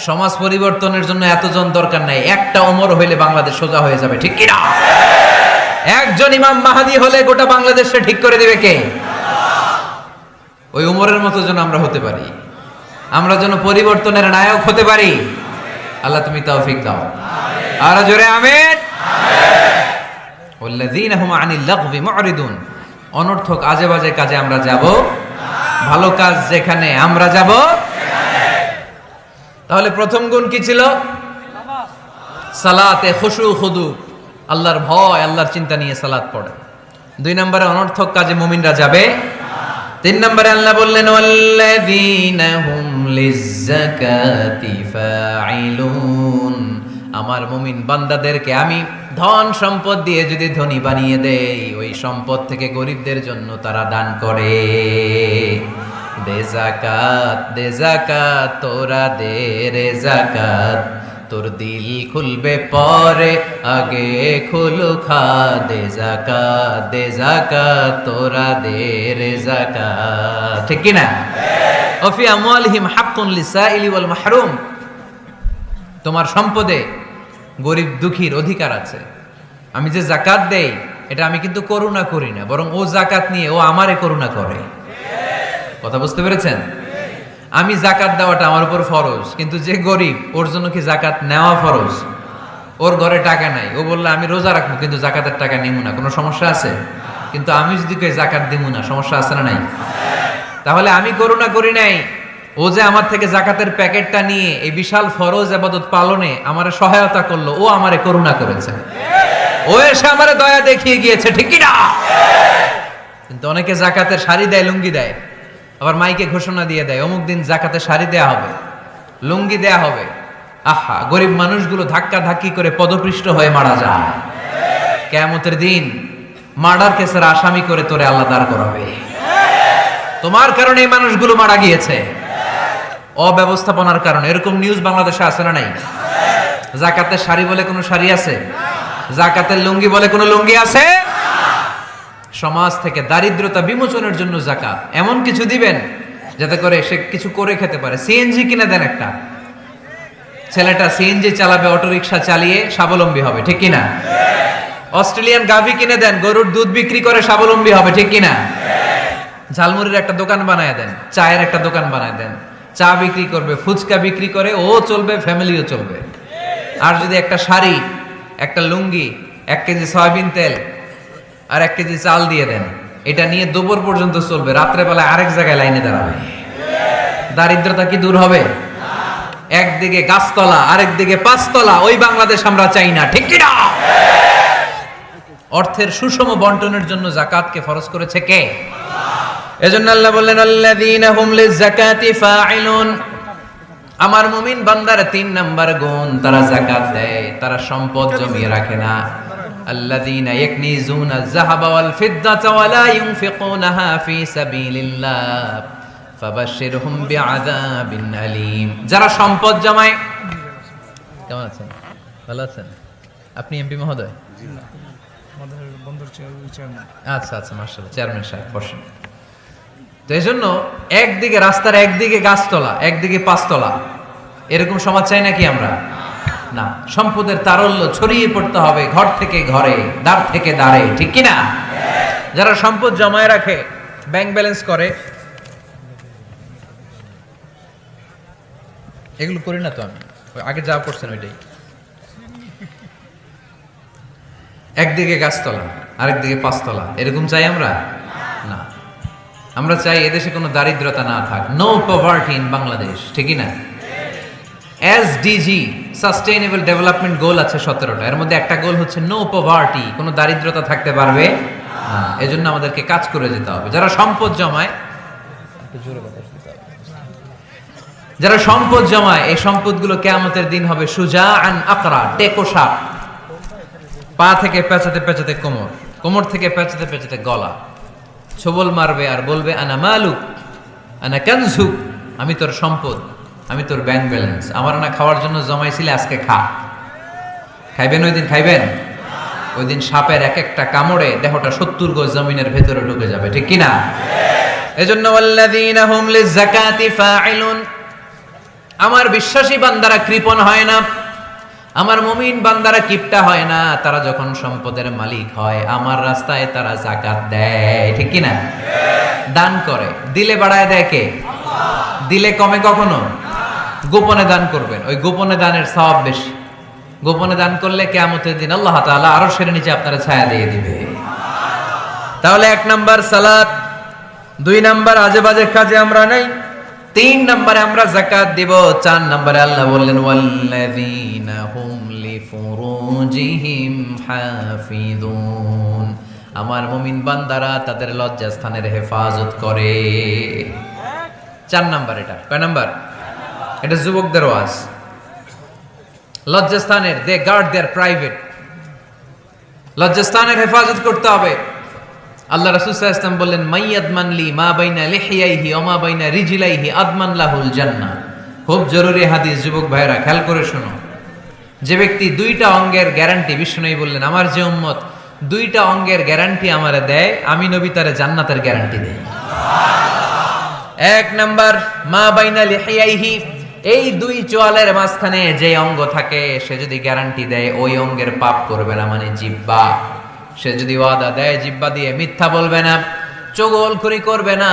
সমাজ পরিবর্তনের জন্য এতজন দরকার নাই, একটা ওমর হইলে বাংলাদেশ সোজা হয়ে যাবে, ঠিক কি না? একজন ইমাম মাহাদি হলে গোটা বাংলাদেশে ঠিক করে দিবে কে? ওই ওমরের মতো যেন আমরা হতে পারি, আমরা যেন পরিবর্তনের নায়ক হতে পারি। আল্লাহ তুমি তৌফিক দাও, আর জোরে আমিন। ওয়াল্লাযীনা হুম আনিল লাগবি মুরিদুন। অনর্থক আজে বাজে কাজে আমরা যাব, ভালো কাজ যেখানে আমরা যাব। তাহলে প্রথম গুণ কি ছিল? সালাতে খুশু খুদু, আল্লাহর ভয়, আল্লাহর চিন্তা নিয়ে সালাত পড়ে। 2 নম্বরে অনর্থক কাজে মুমিনরা যাবে। 3 নম্বরে আল্লাহ বললেন ওয়াল্লাযীনা হুম লিয-যাকাতি ফাঈলুন। আমার মুমিন বান্দাদেরকে আমি ধন সম্পদ দিয়ে যদি ধনী বানিয়ে দেই, ওই সম্পদ থেকে গরিবদের জন্য তারা দান করে। দে যাকাত, দে যাকাত, তোরা দে রে যাকাত, তোর দিল খুলবে পরে, আগে খুলু খা। দে যাকাত, দে যাকাত, তোরা দে রে যাকাত, ঠিক কি না? ওফি আমওয়ালিহিম হাক্কুন লিসাইলি ওয়াল মাহরুম। তোমার সম্পদে গরিব দুঃখীর অধিকার আছে। আমি যে যাকাত দেই, এটা আমি কিন্তু করুণা করি না, বরং ও যাকাত নিয়ে ও আমারে করুণা করে। কথা বুঝতে পেরেছেন? আমি যাকাত দেওয়াটা আমার উপর ফরজ, কিন্তু যে গরিব ওর জন্য কি যাকাত নেওয়া ফরজ? ওর ঘরে টাকা নাই, ও বললে আমি রোজা রাখবো কিন্তু যাকাতের টাকা নিব না, কোনো সমস্যা আছে? কিন্তু আমি যদি কই যাকাত দিব না, সমস্যা আছে না নাই? তাহলে আমি করুণা করি নাই, ও যে আমার থেকে যাকাতের প্যাকেটটা নিয়ে এই বিশাল ফরজ ইবাদত পালনে আমারে সহায়তা করলো, ও আমারে করুণা করেছে, ও এসে আমারে দয়া দেখিয়ে গিয়েছে, ঠিক কি না? কিন্তু অনেকে যাকাতের শাড়ি দেয়, লুঙ্গি দেয়, আবার মাইকে ঘোষণা দিয়ে দেয় অমুক দিন যাকাতের শাড়ি দেয়া হবে, লুঙ্গি দেয়া হবে। আহা, গরিব মানুষগুলো ধাক্কা ধাক্কি করে পদপৃষ্ট হয়ে মারা যায়। কিয়ামতের দিন মার্ডার কেসের আসামি করে তোরে আল্লাহ দাঁড় করাবে। তোমার কারণে এই মানুষগুলো মারা গিয়েছে, অব্যবস্থাপনার কারণে। এরকম নিউজ বাংলাদেশে আছে না নাই? যাকাতের শাড়ি বলে কোনো শাড়ি আছে? যাকাতের লুঙ্গি বলে কোনো লুঙ্গি আছে? সমাজ থেকে দারিদ্রতা বিমোচনের জন্য যাকাত এমন কিছু দিবেন যাতে করে সে কিছু করে খেতে পারে। সিএনজি কিনে দেন, একটা ছেলেটা সিএনজি চালাবে, অটোরিকশা চালিয়ে স্বাবলম্বী হবে, ঠিক কিনা? অস্ট্রেলিয়ান গাভী কিনে দেন, গরুর দুধ বিক্রি করে স্বাবলম্বী হবে, ঠিক কিনা? ঝালমুড়ির একটা দোকান বানায় দেন, চায়ের একটা দোকান বানায় দেন, চা বিক্রি করবে, ফুচকা বিক্রি করে ও চলবে, ফ্যামিলিও চলবে। আর যদি একটা শাড়ি, একটা লুঙ্গি, 1 কেজি সয়াবিন তেল আর 1 কেজি চাল দিয়ে দেন, এটা নিয়ে দুপুর পর্যন্ত চলবে, রাত্রেবেলায় আরেক জায়গায় লাইনে দাঁড়াবে। দারিদ্রতা কি দূর হবে? একদিকে গাছতলা, আরেকদিকে 5 তলা, ওই বাংলাদেশ আমরা চাই না, ঠিক কি না? অর্থের সুষম বন্টনের জন্য যাকাতকে ফরজ করেছে কে? এজন্য আল্লাহ বললেন আল্লাযীনা হুম লিয-যাকাতি ফাঈলুন। আমার মুমিন বান্দার 3 নাম্বার গুণ, তারা যাকাত দেয়, তারা সম্পদ জমিয়ে রাখে না। আল্লাযীনা ইয়াকনিজুনা আয-যাহাবা ওয়াল ফিদ্দাতা ওয়া লা ইউনফিকুনাহা ফি সাবিলিল্লাহ ফাবাশশিরহুম বিআযাবিন আলীম। যারা সম্পদ জমায়। কেমন আছেন? ভালো আছেন? আপনি এমপি মহোদয়? জি না, আমাদের বন্দর চেয়ারম্যান। আচ্ছা আচ্ছা, মাশাআল্লাহ, চেয়ারম্যান সাহেব বসেন। তো এজন্য একদিকে রাস্তার একদিকে গাছতলা, একদিকে 5 তলা, এরকম সমাজ চাই নাকি আমরা? না, সম্পদের তারল্য ছড়িয়ে পড়তে হবে ঘর থেকে ঘরে, দ্বার থেকে দ্বারে, ঠিক কি না? যারা সম্পদ জমায় রাখে, ব্যাংক ব্যালেন্স করে, এগুলো করি না তো আমি, আগে যা করছেন ওইটাই। একদিকে গাছতলা, আরেকদিকে 5 তলা, এরকম চাই আমরা? না, আমরা চাই এদেশে কোনো দারিদ্রতা না থাক, নো পভার্টি ইন বাংলাদেশ, ঠিকই না? এসডিজি সাস্টেইনেবল ডেভেলপমেন্ট গোল আছে 17টা, এর মধ্যে একটা গোল হচ্ছে নো পভার্টি, কোনো দারিদ্রতা থাকতে পারবে না। এজন্য আমাদেরকে কাজ করে যেতে হবে। যারা সম্পদ জমায়, এই সম্পদগুলো কিয়ামতের দিন হবে সুজাআন আকরা, টেকো সাপ, পা থেকে পেঁচাতে পেঁচাতে কোমর, কোমর থেকে পেঁচাতে পেঁচাতে গলা, ছবল মারবে আর বলবে আনা মালুক আনা কানজুক, আমি তোর সম্পদ, আমি তোর ব্যাংক ব্যালেন্স, আমার না খাওয়ার জন্য জমাইছিলে, আজকে খা। খাইবেন ওই দিন? খাইবেন? ওই দিন সাপের এক একটা কামড়ে দেহটা 70 গজ জমিনের ভেতরে ঢুকে যাবে, ঠিক কিনা? এজন্য ওয়াল্লাযীনা হুম লিযাকাতি ফাঈলুন, আমার বিশ্বাসী বান্দারা কৃপণ হয় না, আমার মুমিন বান্দারা কিপটা হয় না। তারা যখন সম্পদের মালিক হয়, আমার রাস্তায় তারা যাকাত দেয়, ঠিক কিনা? দান করে, দিলে বাড়ায় দেয় কে? দিলে কমে কখনো? গোপনে দান করবেন, ওই গোপনে দানের সওয়াব বেশি। গোপনে দান করলে কিয়ামতের দিন আল্লাহ তাআলা আরশের নিচে আপনারা ছায়া দিয়ে দিবে। তাহলে 1 নাম্বার সালাত, 2 নাম্বার আজে বাজে কাজে আমরা নাই, 3 নম্বরে আমরা যাকাত দিব, 4 নম্বরে আল্লাহ বললেন ওয়াল্লাযীনা হুম লিফুরুজিহিম হাফিযুন, আমার মুমিন বান্দারা তাদের লজ্জাস্থানের হেফাজত করে। 4 নাম্বার। এটা কয় নাম্বার? এটা যুবকদের ওয়াজ। লজ্জাস্থানের, দে গার্ড দেয়ার প্রাইভেট, লজ্জাস্থানের হেফাজত করতে হবে। আল্লাহ রাসূল সাল্লাল্লাহু আলাইহি ওয়াসাল্লাম বললেন মাইয়াদমান লি মা বাইনা লিহিয়াইহি ওয়া মা বাইনা রিজলাইহি আদমান লাহুল জান্নাহ। খুব জরুরি হাদিস, যুবক ভাইরা খেয়াল করে শোনো। যে ব্যক্তি 2টা অঙ্গের গ্যারান্টি, বিষ্ণুই বললেন আমার যে উম্মত 2টা অঙ্গের গ্যারান্টি আমারে দেয়, আমি নবী তারে জান্নাতের গ্যারান্টি দেই। 1 নাম্বার মা বাইনা লিহিয়াইহি, এই 2 চোয়ালের মাঝখানে যে অঙ্গ থাকে, সে যদি গ্যারান্টি দেয় ওই অঙ্গের পাপ করবে না, মানে জিহ্বা। সে যদি ওয়াদা দেয় জিহ্বা দিয়ে মিথ্যা বলবে না, চগলখড়ি করবে না,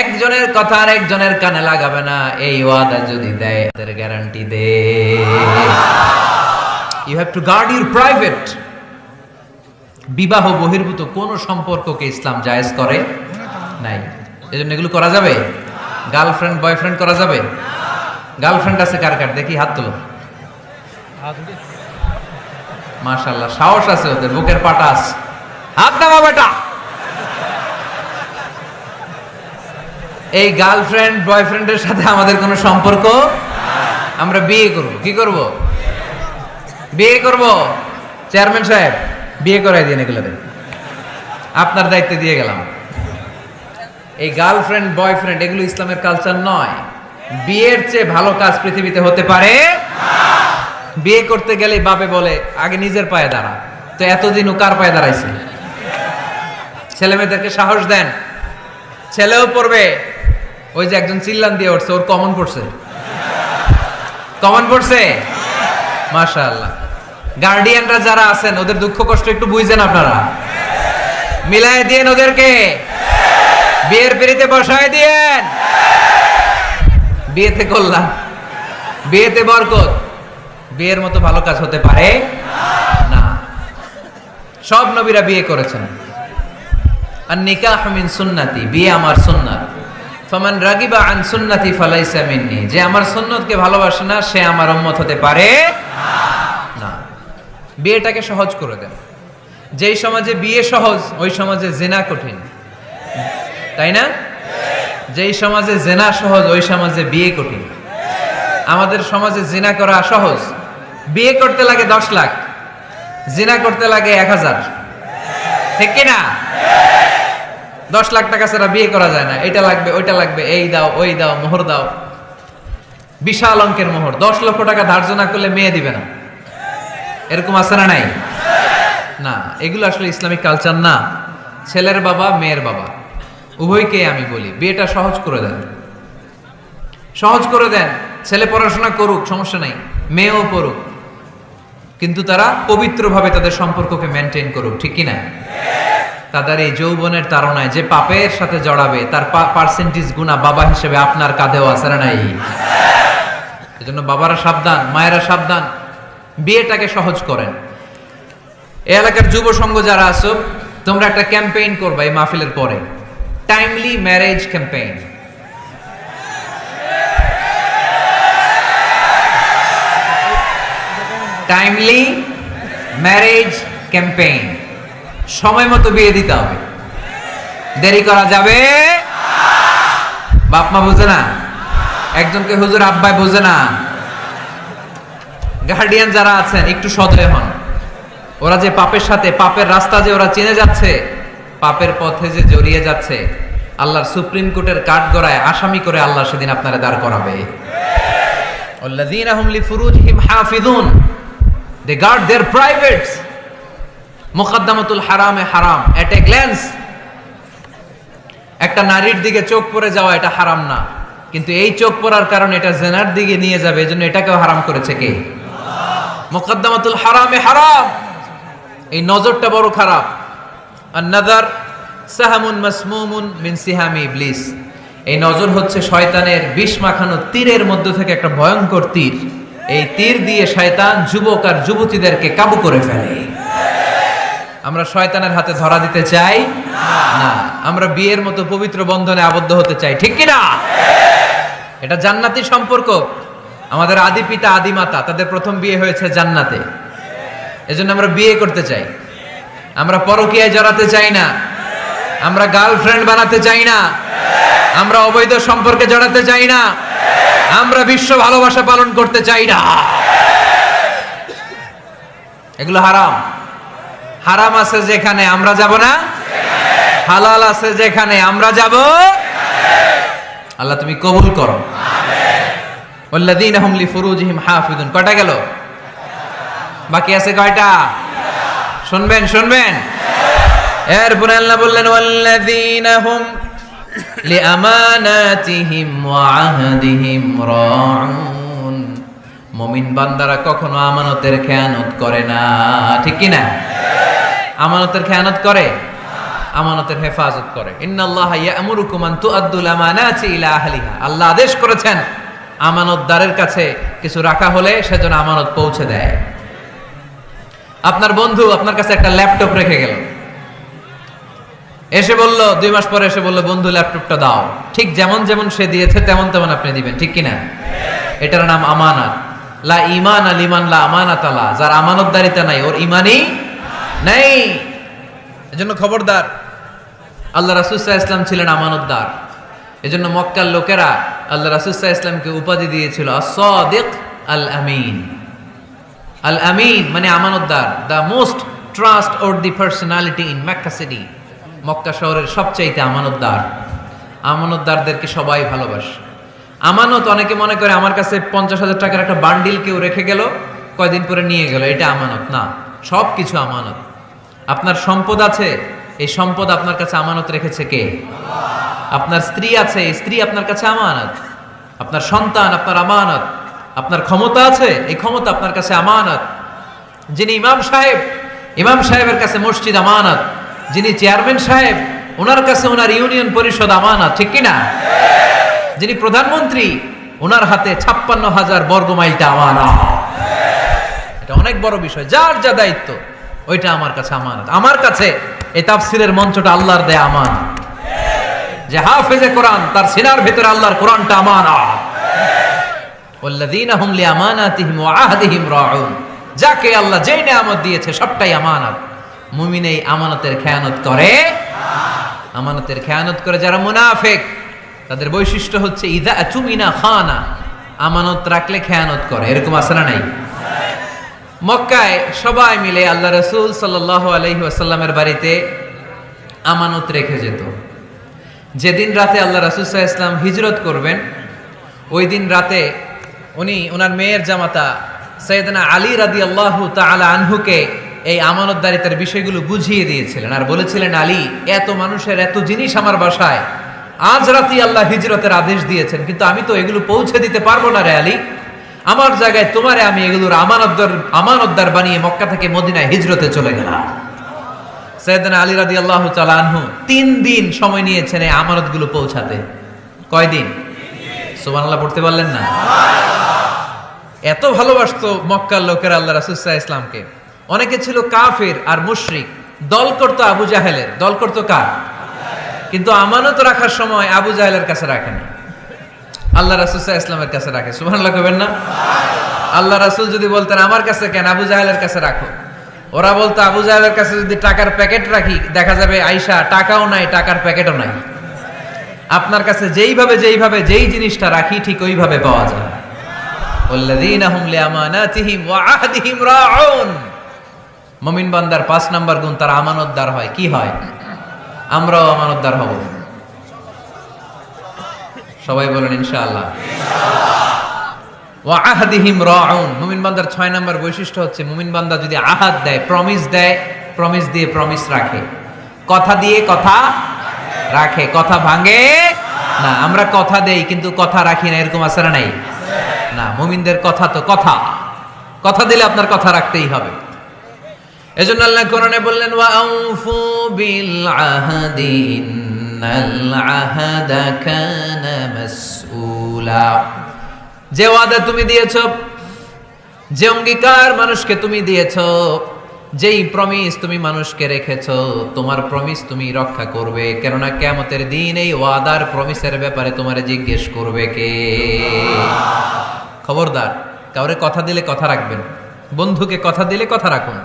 একজনের কথা আর একজনের কানে লাগাবে না, এই ওয়াদা যদি দেয় তাদের গ্যারান্টি দে। You have to guard your private. বিবাহ বহির্ভূত কোন সম্পর্ককে ইসলাম জায়েজ করে নাই, এজন্য এগুলো করা যাবে? গার্লফ্রেন্ড বয়ফ্রেন্ড করা যাবে? গার্লফ্রেন্ড আছে কার কার? দেখি হাত তোলো। মাশাআল্লাহ, সাহস আছে ওদের, বুকের পাটা আছে। হাত নামা বেটা। এই গার্লফ্রেন্ড বয়ফ্রেন্ডের সাথে আমাদের কোনো সম্পর্ক? আমরা বিয়ে করব। কি করব? বিয়ে করব। চেয়ারম্যান সাহেব বিয়ে করাই দিন, এগুলো আপনার দায়িত্বে দিয়ে গেলাম। এই গার্লফ্রেন্ড বয়ফ্রেন্ড এগুলো ইসলামের কালচার নয়। বিয়ের চেয়ে ভালো কাজ পৃথিবীতে হতে পারে না। বিয়ে করতে গেলে বাপে বলে আগে নিজের পায়ে দাঁড়া, তো এতদিন ও কার পায়ে দাঁড়াইছে? ছেলে মেয়েদেরকে সাহস দেন, ছেলেও পড়বে। ওই যে একজন চিল্লান দিয়ে উঠছে, ওর কমন পড়ছে, কমন পড়ছে। মাশাআল্লাহ। গার্ডিয়ানরা যারা আছেন ওদের দুঃখ কষ্ট একটু বুঝছেন আপনারা, মিলায় দিয়েন ওদেরকে, বিয়ের পিড়িতে বসায় দিয়েন। বিয়েতে করলাম, বিয়েতে বরকত। বিয়ের মতো ভালো কাজ হতে পারে না। সব নবীরা বিয়ে করেছেন। আর নিকাহ মিন সুন্নতি, বিয়ে আমার সুন্নাত। ফামান রাগিবা আন সুন্নতি ফালাইসা মিন্নি, যে আমার সুন্নতকে ভালোবাসে না সে আমার উম্মত হতে পারে না। বিয়েটাকে সহজ করে দেন। যেই সমাজে বিয়ে সহজ, ওই সমাজে জিনা কঠিন, তাই না? যেই সমাজে জিনা সহজ, ওই সমাজে বিয়ে কঠিন। আমাদের সমাজে জিনা করা সহজ, বিয়ে করতে লাগে 10 লাখ, জিনা করতে লাগে 1000, ঠিক কিনা? 10 লাখ টাকা ছাড়া বিয়ে করা যায় না। এটা লাগবে, ওইটা লাগবে, এই দাও, ওই দাও, মোহর দাও, বিশাল অঙ্কের মোহর। 10 লক্ষ টাকা ধার্য না করলে মেয়ে দিবে না, এরকম আছে না? নাই না, এগুলো আসলে ইসলামিক কালচার না। ছেলের বাবা মেয়ের বাবা উভয়কে আমি বলি বিয়েটা সহজ করে দেন, সহজ করে দেন। ছেলে পড়াশোনা করুক, সমস্যা নাই, মেয়েও পড়ুক, কিন্তু তারা পবিত্রভাবে তাদের সম্পর্ককে মেনটেন করুক, ঠিক কিনা? তাদের এই যৌবনের তাড়নায় যে পাপের সাথে জড়াবে তার পার্সেন্টেজ গুণা বাবা হিসেবে আপনার কাঁধেও আছে না নাই? এজন্য বাবারা সাবধান, মায়েরা সাবধান, বিয়েটাকে সহজ করেন। এই এলাকার যুব সংঘ যারা আছো, তোমরা একটা ক্যাম্পেইন করবা এই মাহফিলের পরে। Timely marriage campaign. Timely marriage campaign, সময় মতো বিয়ে দিতে হবে, দেরি করা যাবে। বাপ মা বোঝে না, একজনকে হুজুর আব্বাই বোঝে না, গার্ডিয়ান যারা আছেন একটু সদয় হন। ওরা যে পাপের সাথে, পাপের রাস্তা যে ওরা চিনে যাচ্ছে, পাপের পথে যে জড়িয়ে যাচ্ছে, আল্লাহর সুপ্রিম কোর্টের কাঠগড়ায় আসামি করে আল্লাহ সেদিন আপনারা দাঁড় করাবে। আল্লাযীনা হুম লিফুরুজিহিম হাফিযুন, they guard their privates. মুকদ্দমাতুল হারামে হারাম, এট এ গ্ল্যান্স। একটা নারীর দিকে চোখ পড়ে যাওয়া এটা হারাম না, কিন্তু এই চোখ পড়ার কারণে এটা জেনার দিকে নিয়ে যাবে, এজন্য এটাকেও হারাম করেছে কে? মুকদ্দমাতুল হারামে হারাম, এই নজরটা বড় খারাপ। আন-নাযার সাহামুন মাসমুমুন মিন সিহামি ইবলিস, এই নজর হচ্ছে শয়তানের বিষ মাখানো তীরের মধ্য থেকে একটা ভয়ঙ্কর তীর। এই তীর দিয়ে শয়তান যুবক আর যুবতীদেরকে কাবু করে ফেলে। আমরা শয়তানের হাতে ধরা দিতে চাই না, আমরা বিয়ের মতো পবিত্র বন্ধনে আবদ্ধ হতে চাই, ঠিক কিনা? এটা জান্নাতি সম্পর্ক। আমাদের আদি পিতা আদি মাতা তাদের প্রথম বিয়ে হয়েছে জান্নাতে, এজন্য আমরা বিয়ে করতে চাই। আমরা পরকীয়ায় জড়াতে চাই না, আমরা গার্লফ্রেন্ড বানাতে চাই না, আমরা অবৈধ সম্পর্কে জড়াতে চাই না, আমরা বিশ্ব ভালোবাসা পালন করতে চাই না। এগুলো হারাম। হারাম আছে যেখানে আমরা যাব না, হালাল আছে যেখানে আমরা যাব। আল্লাহ তুমি কবুল করো। ওয়াল্লাযীনা হুম লিফুরুজিহিম হাফিযুন, কয়টা গেল? বাকি আছে কয়টা? শুনবেন শুনবেন। এরপরে আল্লাহ বললেন ওয়াল্লাযীনা হুম লিআমানাতিহিম ওয়া আহদিহিম রাউন, মুমিন বান্দারা কখনো আমানতের খেয়ানত করে না, ঠিক কি না? আমানতের খেয়ানত করে, আমানতের হেফাজত করে। ইন্নাল্লাহা ইয়া'মুরুকুম আন তুআদ্দুল আমানাতি ইলা আহলিহা, আল্লাহ আদেশ করেছেন আমানতদারের কাছে কিছু রাখা হলে সেজন্য আমানত পৌঁছে দেয়। আপনার বন্ধু আপনার কাছে একটা ল্যাপটপ রেখে গেল, এসে বলল 2 মাস পরে এসে বলল বন্ধু ল্যাপটপটা দাও, ঠিক যেমন যেমন সে দিয়েছে তেমন তেমন আপনি দিবেন, ঠিক কিনা? এটার নাম আমানত। লা ঈমান লিমান লা আমানাত লা, যার আমানতদারিতা নাই ওর ঈমানই নাই। এজন্য খবরদার। আল্লাহ রাসূল সাল্লাল্লাহু আলাইহি ওয়াসাল্লাম ছিলেন আমানতদার, এজন্য মক্কার লোকেরা আল্লাহ রাসূল সাল্লাল্লাহু আলাইহি ওয়াসাল্লামকে উপাধি দিয়েছিল আস-সাদিক আল আমিন। আল আমিন মানে আমানতদার, the most trustworthy personality in Mecca city. Mecca শহরের সবচাইতে আমানতদার। আমানতদারদেরকে সবাই ভালোবাসে। আমানত, অনেকে মনে করে আমার কাছে 50,000 টাকার একটা বান্ডিল কেউ রেখে গেল, কয়দিন পরে নিয়ে গেল, এটা আমানত না। সব কিছু আমানত। আপনার সম্পদ আছে, এই সম্পদ আপনার কাছে আমানত রেখেছে কে? আপনার স্ত্রী আছে, এই স্ত্রী আপনার কাছে আমানত। আপনার সন্তান আপনার আমানত। আপনার ক্ষমতা আছে, এই ক্ষমতা আপনার কাছে আমানত। যিনি ইমাম সাহেব, ইমাম সাহেবের কাছে মসজিদ আমানত। যিনি চেয়ারম্যান সাহেব, ওনার কাছে ওনার ইউনিয়ন পরিষদ আমানত, ঠিক কিনা? যিনি প্রধানমন্ত্রী, ওনার হাতে 56,000 বর্গ মাইলটা আমানত। এটা অনেক বড় বিষয়। যার যা দায়িত্ব ওইটা আমার কাছে আমানত। আমার কাছে এই তাফসীরের মঞ্চটা আল্লাহর দেয়া আমানত। যে হাফেজে কোরআন, তার সিনার ভিতরে আল্লাহর কোরআনটা আমানত। ওয়াল্লাযীনা হুম লিআমানাতিহিম ওয়া আহদিহিম রাউন, যাকে আল্লাহ যেই নিয়ামত দিয়েছে সবটাই আমানত। মুমিন এই আমানতের খেয়ানত করে। আমানতের খেয়ানত করে যারা মুনাফিক, তাদের বৈশিষ্ট্য হচ্ছে ইযা আতুমিনা খানা, আমানত রাখলে খেয়ানত করে। এরকম আছে না নাই? মক্কায় সবাই মিলে আল্লাহ রাসূল সাল্লাল্লাহু আলাইহি ওয়াসাল্লামের বাড়িতে আমানত রেখে যেত। যেদিন রাতে আল্লাহ রাসূল সাল্লাল্লাহু আলাইহি ওয়াসাল্লাম হিজরত করবেন, ওই দিন রাতে উনি ওনার মেয়ের জামাতা সাইয়েদনা আলী রাদিয়াল্লাহু তাআলা আনহুকে এই আমানতদারিতার বিষয়গুলো বুঝিয়ে দিয়েছিলেন আর বলেছিলেন, আলী, এত মানুষের এত জিনিস আমার বাসায়, আজ রাতে আল্লাহ হিজরতের আদেশ দিয়েছেন, কিন্তু আমি তো এগুলো পৌঁছে দিতে পারবো না রে আলী। আমার জায়গায় তোমারে আমি এগুলোর আমানতদার বানিয়ে মক্কা থেকে মদিনায় হিজরতে চলে গেলাম। সাইয়েদনা আলী রাদিয়াল্লাহু তাআলা আনহু 3 দিন সময় নিয়েছেন এই আমানতগুলো পৌঁছাতে। কয়দিন? সুবহানাল্লাহ পড়তে পারলেন না? এত ভালোবাসতো মক্কার লোকেরা আল্লাহ রাসূল সাল্লাল্লাহু আলাইহি ওয়াসাল্লামকে। অনেকে ছিল কাফের আর মুশরিক, দল করতো আবু জাহেলের, দল করতো কার? কিন্তু আমানত রাখার সময় আবু জাহেলের কাছে রাখে না, আল্লাহ রাসূল সাল্লাল্লাহু আলাইহি ওয়াসাল্লামের কাছে রাখে। সুবহানাল্লাহ কইবেন না? আল্লাহ রাসূল যদি বলতেন আমার কাছে কেন, আবু জাহেলের কাছে রাখো, ওরা বলতো আবু জাহেলের কাছে যদি টাকার প্যাকেট রাখি দেখা যাবে আয়েশা টাকাও নাই টাকার প্যাকেটও নাই। আপনার কাছে যেইভাবে যেই জিনিসটা রাখি ঠিক ওইভাবে পাওয়া যায়। ওয়াল্লাযীনা হুম লিআমানাতিহিম ওয়া আহদিহিম রাউন। মুমিন বান্দার 5 নাম্বার গুণ, তারা আমানতদার হয়। কি হয়? আমরাও আমানতদার হব। সবাই বলেন ইনশাআল্লাহ। ওয়া আহদিহিম রাউন। মুমিন বান্দার 6 নাম্বার বৈশিষ্ট্য হচ্ছে মুমিন বান্দা যদি আহাদ দেয়, প্রমিস দেয়, প্রমিস দিয়ে প্রমিস রাখে। কথা দিয়ে কথা রাখে, কথা ভাঙে না। আমরা কথা দেই কিন্তু কথা রাখি না, এরকম আছে না নাই? না, মুমিনদের কথা তো কথা, কথা দিলে আপনার কথা রাখতেই হবে। এজন্য আল্লাহ কোরআনে বললেন ওয়া আউফু বিল আহদি ইন্নাল আহাদা কানা মাসউলা। যে ওয়াদা তুমি দিয়েছো, যে অঙ্গীকার মানুষকে তুমি দিয়েছো, যেই প্রমিস তুমি মানুষকে রেখেছো, তোমার প্রমিস তুমি রক্ষা করবে। কেননা কিয়ামতের দিন এই ওয়াদার প্রমিসের ব্যাপারে তোমারে জিজ্ঞেস করবে কে? খবরদার, কাউরে কথা দিলে কথা রাখবেন। বন্ধুকে কথা দিলে কথা রাখুন,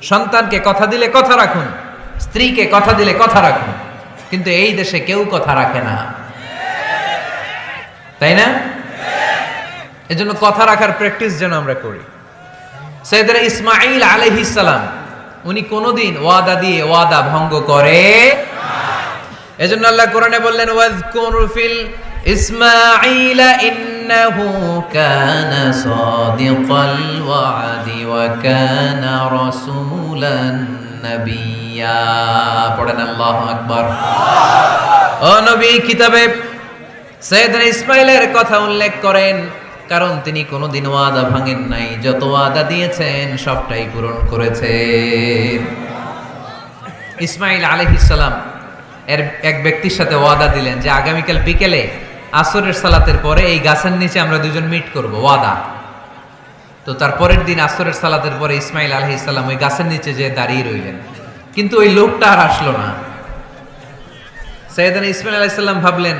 সন্তানকে কথা দিলে কথা রাখুন, স্ত্রীকে কথা দিলে কথা রাখুন। কিন্তু এই দেশে কেউ কথা রাখে না, তাই না? এজন্য কথা রাখার প্র্যাকটিস যেন আমরা করি। সাইয়েদনা ইসমাঈল আলাইহিস সালাম উনি কোনদিন ওয়াদা দিয়ে ওয়াদা ভঙ্গ করে না। এজন্য আল্লাহ কোরআনে বললেন ওয়াজকুর ফিল ইসমাঈল ইন্নাহু কানা সাদিকাল ওয়াদি ওয়া কানা রাসূলান নাবিয়্যা। পড়েন আল্লাহু আকবার। ও নবী কিতাবে সাইয়েদনা ইসমাঈলের কথা উল্লেখ করেন, কারণ তিনি কোনোদিন ওয়াদা ভাঙেন নাই, যত ওয়াদা দিয়েছেন সবটাই পূরণ করেছেন। ইসমাঈল আলাইহিস সালাম এর এক ব্যক্তির সাথে ওয়াদা দিলেন যে আগামীকাল বিকেলে আসরের সালাতের পরে এই গাছের নিচে আমরা দুজন মিট করব, ওয়াদা। তো তার পরের দিন আসরের সালাতের পরে ইসমাঈল আলাইহিস সালাম ওই গাছের নিচে যে দাঁড়িয়ে রইলেন, কিন্তু ওই লোকটা আর আসলো না। সাইয়েদনা ইসমাঈল আলাইহিস সালাম ভাবলেন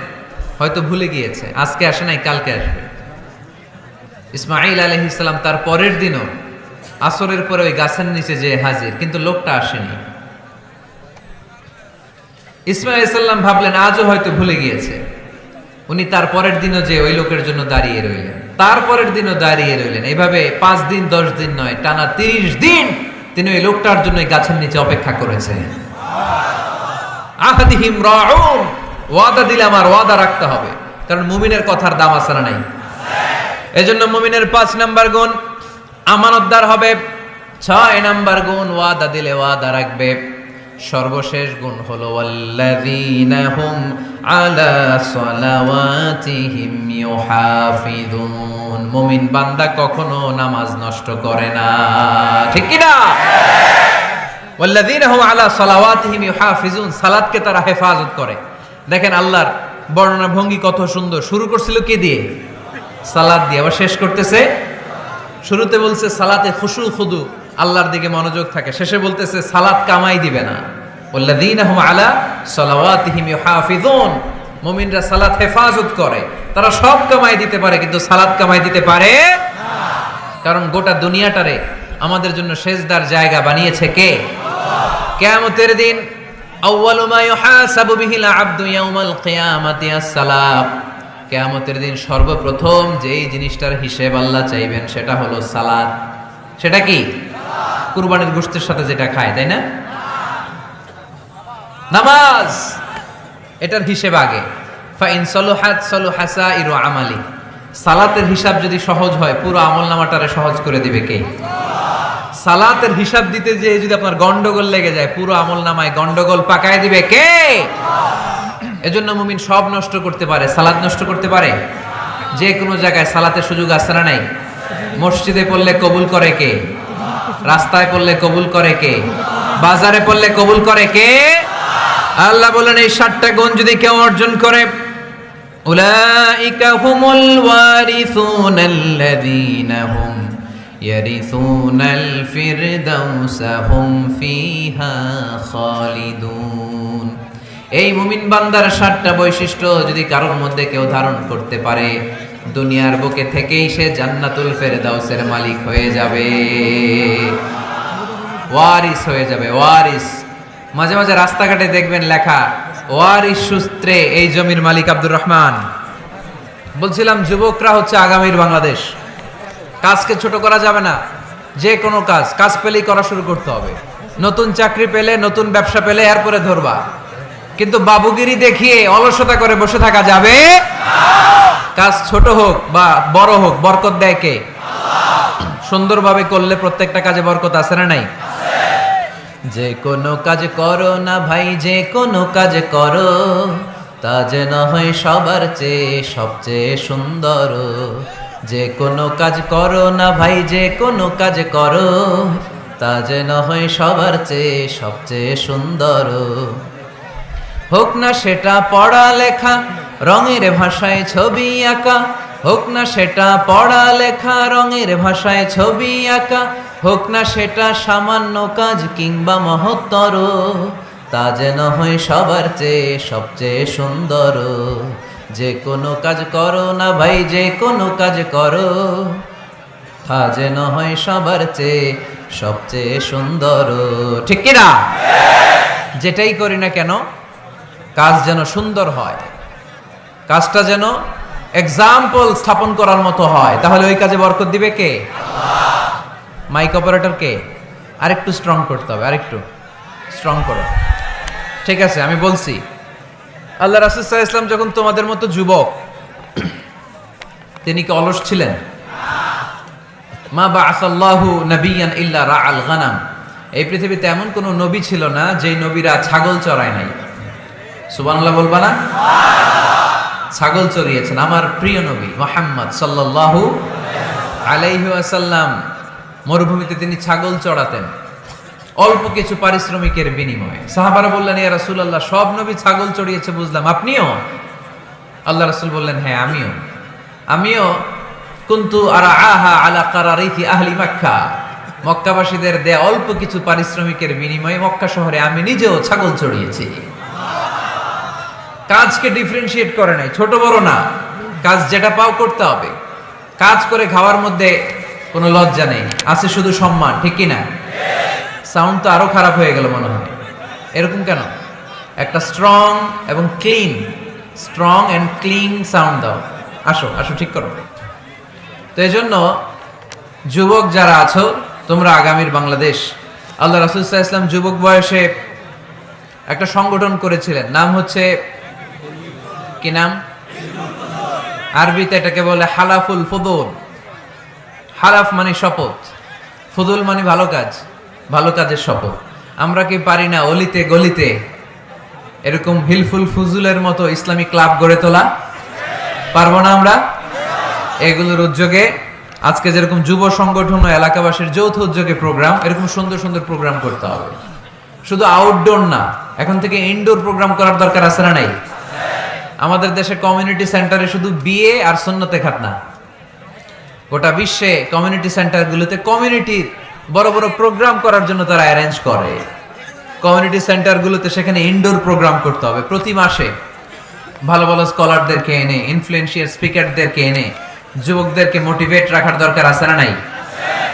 হয়তো ভুলে গিয়েছে, আজকে আসে নাই কালকে আসবে। ইসমাঈল আলাইহিস সালাম তার পরের দিনও আসরের পরে ওই গাছের নিচে যে হাজির, কিন্তু লোকটা আসেনি। ইসমাঈল আলাইহিস সালাম ভাবলেন আজও হয়তো ভুলে গিয়েছে। উনি তার পরের দিনও যে ওই লোকের জন্য দাঁড়িয়ে রইলেন, তার পরের দিনও দাঁড়িয়ে রইলেন। এইভাবে 5 দিন 10 দিন নয়, টানা 30 দিন তিনি ওই লোকটার জন্য গাছের নিচে অপেক্ষা করেছেন। আহদিহিম রাউন। ওয়াদা দিলে আমার ওয়াদা রাখতে হবে, কারণ মুমিনের কথার দাম আছে না নাই? এজন্য মুমিনের 5 নাম্বার গুণ আমানতদার হবে। 6 নাম্বার গুণ ওয়াদা দিলে ওয়াদা রাখবে। সর্বশেষ গুণ হলো ওয়াল্লাযীনা হুম আলা সালাওয়াতিহিম ইউহাফিযুন। মুমিন বান্দা কখনো নামাজ নষ্ট করে না, ঠিক কি না? ওয়াল্লাযীনা হুম আলা সালাওয়াতিহিম ইউহাফিযুন, সালাতকে তারা হেফাজত করে। দেখেন আল্লাহর বর্ণনা ভঙ্গি কত সুন্দর। শুরু করছিল কি দিয়ে? সালাত দিয়ে। আবার শেষ করতেছে, শুরুতে বলছে সালাতে খুশু খুদু, আল্লাহর দিকে মনোযোগ থাকে। শেষে বলতেছে সালাত কামাই দিবে না। ওয়াল্লাযীনা হুম আলা সালাওয়াতিহিম ইউহাফিযুন। মুমিনরা সালাত হেফাজত করে। তারা সব কামাই দিতে পারে কিন্তু সালাত কামাই দিতে পারে না। কারণ গোটা দুনিয়াটারে আমাদের জন্য সেজদার জায়গা বানিয়েছে কে? কিয়ামতের দিন আউয়ালু মা ইউহাসাবু বিহিল আবদু ইয়াউমাল কিয়ামাতি আস-সালাত। কিয়ামতের দিন সর্বপ্রথম যেই জিনিসটার হিসেব আল্লাহ চাইবেন সেটা হলো সালাত। সেটা কি? কুরবানির গোশতের সাথে যেটা খায়, তাই না? নামাজ, এটার হিসেব আগে। ফাইন সলুহাত সলুহা সাইরু আমালি। সালাতের হিসাব যদি সহজ হয় পুরো আমলনামাটারে সহজ করে দিবে কে? সালাতের হিসাব দিতে যে যদি আপনার গন্ডগোল লেগে যায় পুরো আমলনামায় গন্ডগোল পাকায় দিবে কে? এজন্য মুমিন সব নষ্ট করতে পারে, সালাত নষ্ট করতে পারে? যে কোনো জায়গায় সালাতের সুযোগ আছে না নাই? মসজিদে পড়লে কবুল করে কে? রাস্তায় পড়লে কবুল করে কে? বাজারে পড়লে কবুল করে কে? আল্লাহ বলেন এই 7টা গুণ যদি কেউ অর্জন করে উলাইকা হুমুল ওয়ারিসুনাল্লাযীনা হুম ইয়ারিসুনাল ফিরদাউসা হুম ফিহা খালিদুন। এই মুমিন বান্দার 7টা বৈশিষ্ট্য যদি কারোর মধ্যে কেউ ধারণ করতে পারে, দুনিয়ার বুকে থেকেই সে জান্নাতুল ফেরদাউসের মালিক হয়ে যাবে, ওয়ারিস হয়ে যাবে, ওয়ারিস। মাঝে মাঝে রাস্তাঘাটে দেখবেন লেখা, ওয়ারিস সূত্রে এই জমির মালিক আব্দুর রহমান। বলছিলাম যুবকরা হচ্ছে আগামীর বাংলাদেশ। কাজকে ছোট করা যাবে না, যে কোনো কাজ পেলেই করা শুরু করতে হবে। নতুন চাকরি পেলে, নতুন ব্যবসা পেলে এরপরে ধরবা, কিন্তু বাবুগিরি দেখিয়ে অলসতা করে বসে থাকা যাবে। কাজ ছোট হোক বা বড় হোক, বরকত দেয় কে? সুন্দরভাবে করলে প্রত্যেকটা কাজে বরকত আছে না নাই? যে কোনো কাজ করো না ভাই, যে কোনো কাজ করো, তা যেন হয় সবার চেয়ে সবচেয়ে সুন্দর। যে কোনো কাজ করো না ভাই, যে কোনো কাজ করো, তা যেন হয় সবার চেয়ে সবচেয়ে সুন্দর। হোক না সেটা পড়া লেখা, রঙের ভাষায় ছবি আঁকা, হোক না সেটা পড়া লেখা, রঙের ভাষায় ছবি আঁকা, হোক না সেটা সামান্য কাজ কিংবা মহত্তর, তা যেন হয় সবার চেয়ে সবচেয়ে সুন্দর। যে কোনো কাজ করো না ভাই, যে কোনো কাজ করো, তা যেন হয় সবার চেয়ে সবচেয়ে সুন্দর। ঠিক কিনা? যেটাই করি না কেন কাজ যেন সুন্দর হয়, কাজটা যেন এক্সাম্পল স্থাপন করার মতো হয়, তাহলে ওই কাজে বরকত দিবে কে? মাইক অপারেটর কে? আরেকটু স্ট্রং করতে হবে, আরেকটু স্ট্রং করো। ঠিক আছে, আমি বলছি, আল্লাহ রাসূল সাল্লাল্লাহু আলাইহি ওয়াসাল্লাম যখন তোমাদের মতো যুবক, তিনি কি অলস ছিলেন? মা বাআসাল্লাহু নাবিয়ান ইল্লা রাআল গানাম। এই পৃথিবীতে এমন কোন নবী ছিল না যেই নবীরা ছাগল চড়ায় নাই। সুবহানাল্লাহ বলবা না? ছাগল চড়িয়েছেন আমার প্রিয় নবী মুহাম্মদ সাল্লাল্লাহু আলাইহি ওয়াসাল্লাম। মরুভূমিতে তিনি ছাগল চড়াতেন অল্প কিছু পারিশ্রমিকের বিনিময়ে। সাহাবারা বললেন, ইয়া রাসূলুল্লাহ, সব নবী ছাগল চড়িয়েছে বুঝলাম, আপনিও? আল্লাহ রাসূল বললেন, হ্যাঁ আমিও কুনতু আরআহা আলা কারারিথি আহলি মক্কা। মক্কাবাসীদের দেয়া অল্প কিছু পারিশ্রমিকের বিনিময়ে মক্কা শহরে আমি নিজেও ছাগল চড়িয়েছি। কাজকে ডিফারেন্সিয়েট করে নাই, ছোট বড় না, কাজ যেটা পাও করতে হবে। কাজ করে খাওয়ার মধ্যে কোনো লজ্জা নেই, আছে শুধু সম্মান। ঠিক কি না? সাউন্ড তো আরো খারাপ হয়ে গেল মনে হয়। এরকম কেন? একটা স্ট্রং এবং clean, strong and clean sound দাও। আসো ঠিক করো। তো এই জন্য যুবক যারা আছো, তোমরা আগামীর বাংলাদেশ। আল্লাহ রাসূল সাল্লাল্লাহু আলাইহি ওয়াসাল্লাম যুবক বয়সে একটা সংগঠন করেছিলেন, নাম হচ্ছে কি নাম? আরবিতে এটাকে বলে হালাফুল ফুদুল। হালাফ মানে শপথ, ফুদুল মানে ভালো কাজ, ভালো কাজের শপথ। আমরা কি পারি না অলিতে গলিতে এরকম হিলফুল ফুজুলের মতো ইসলামিক ক্লাব গড়ে তোলা? পারবো না আমরা? এগুলোর উদ্যোগে আজকে যেরকম যুব সংগঠন ও এলাকাবাসীর যৌথ উদ্যোগে প্রোগ্রাম, এরকম সুন্দর সুন্দর প্রোগ্রাম করতে হবে। শুধু আউটডোর না, এখন থেকে ইনডোর প্রোগ্রাম করার দরকার আছে না নাই? আমাদের দেশে কমিউনিটি সেন্টারে শুধু বিয়ে আর সুন্নতে খাতনা, গোটা বিশ্বে কমিউনিটি সেন্টারগুলোতে কমিউনিটির বড় বড় প্রোগ্রাম করার জন্য তারা অ্যারেঞ্জ করে। কমিউনিটি সেন্টারগুলোতে সেখানে ইনডোর প্রোগ্রাম করতে হবে। প্রতি মাসে ভালো ভালো স্কলারদেরকে এনে, ইনফ্লুয়েন্সিয়াল স্পিকারদেরকে এনে যুবকদেরকে মোটিভেট রাখার দরকার আছে না নাই?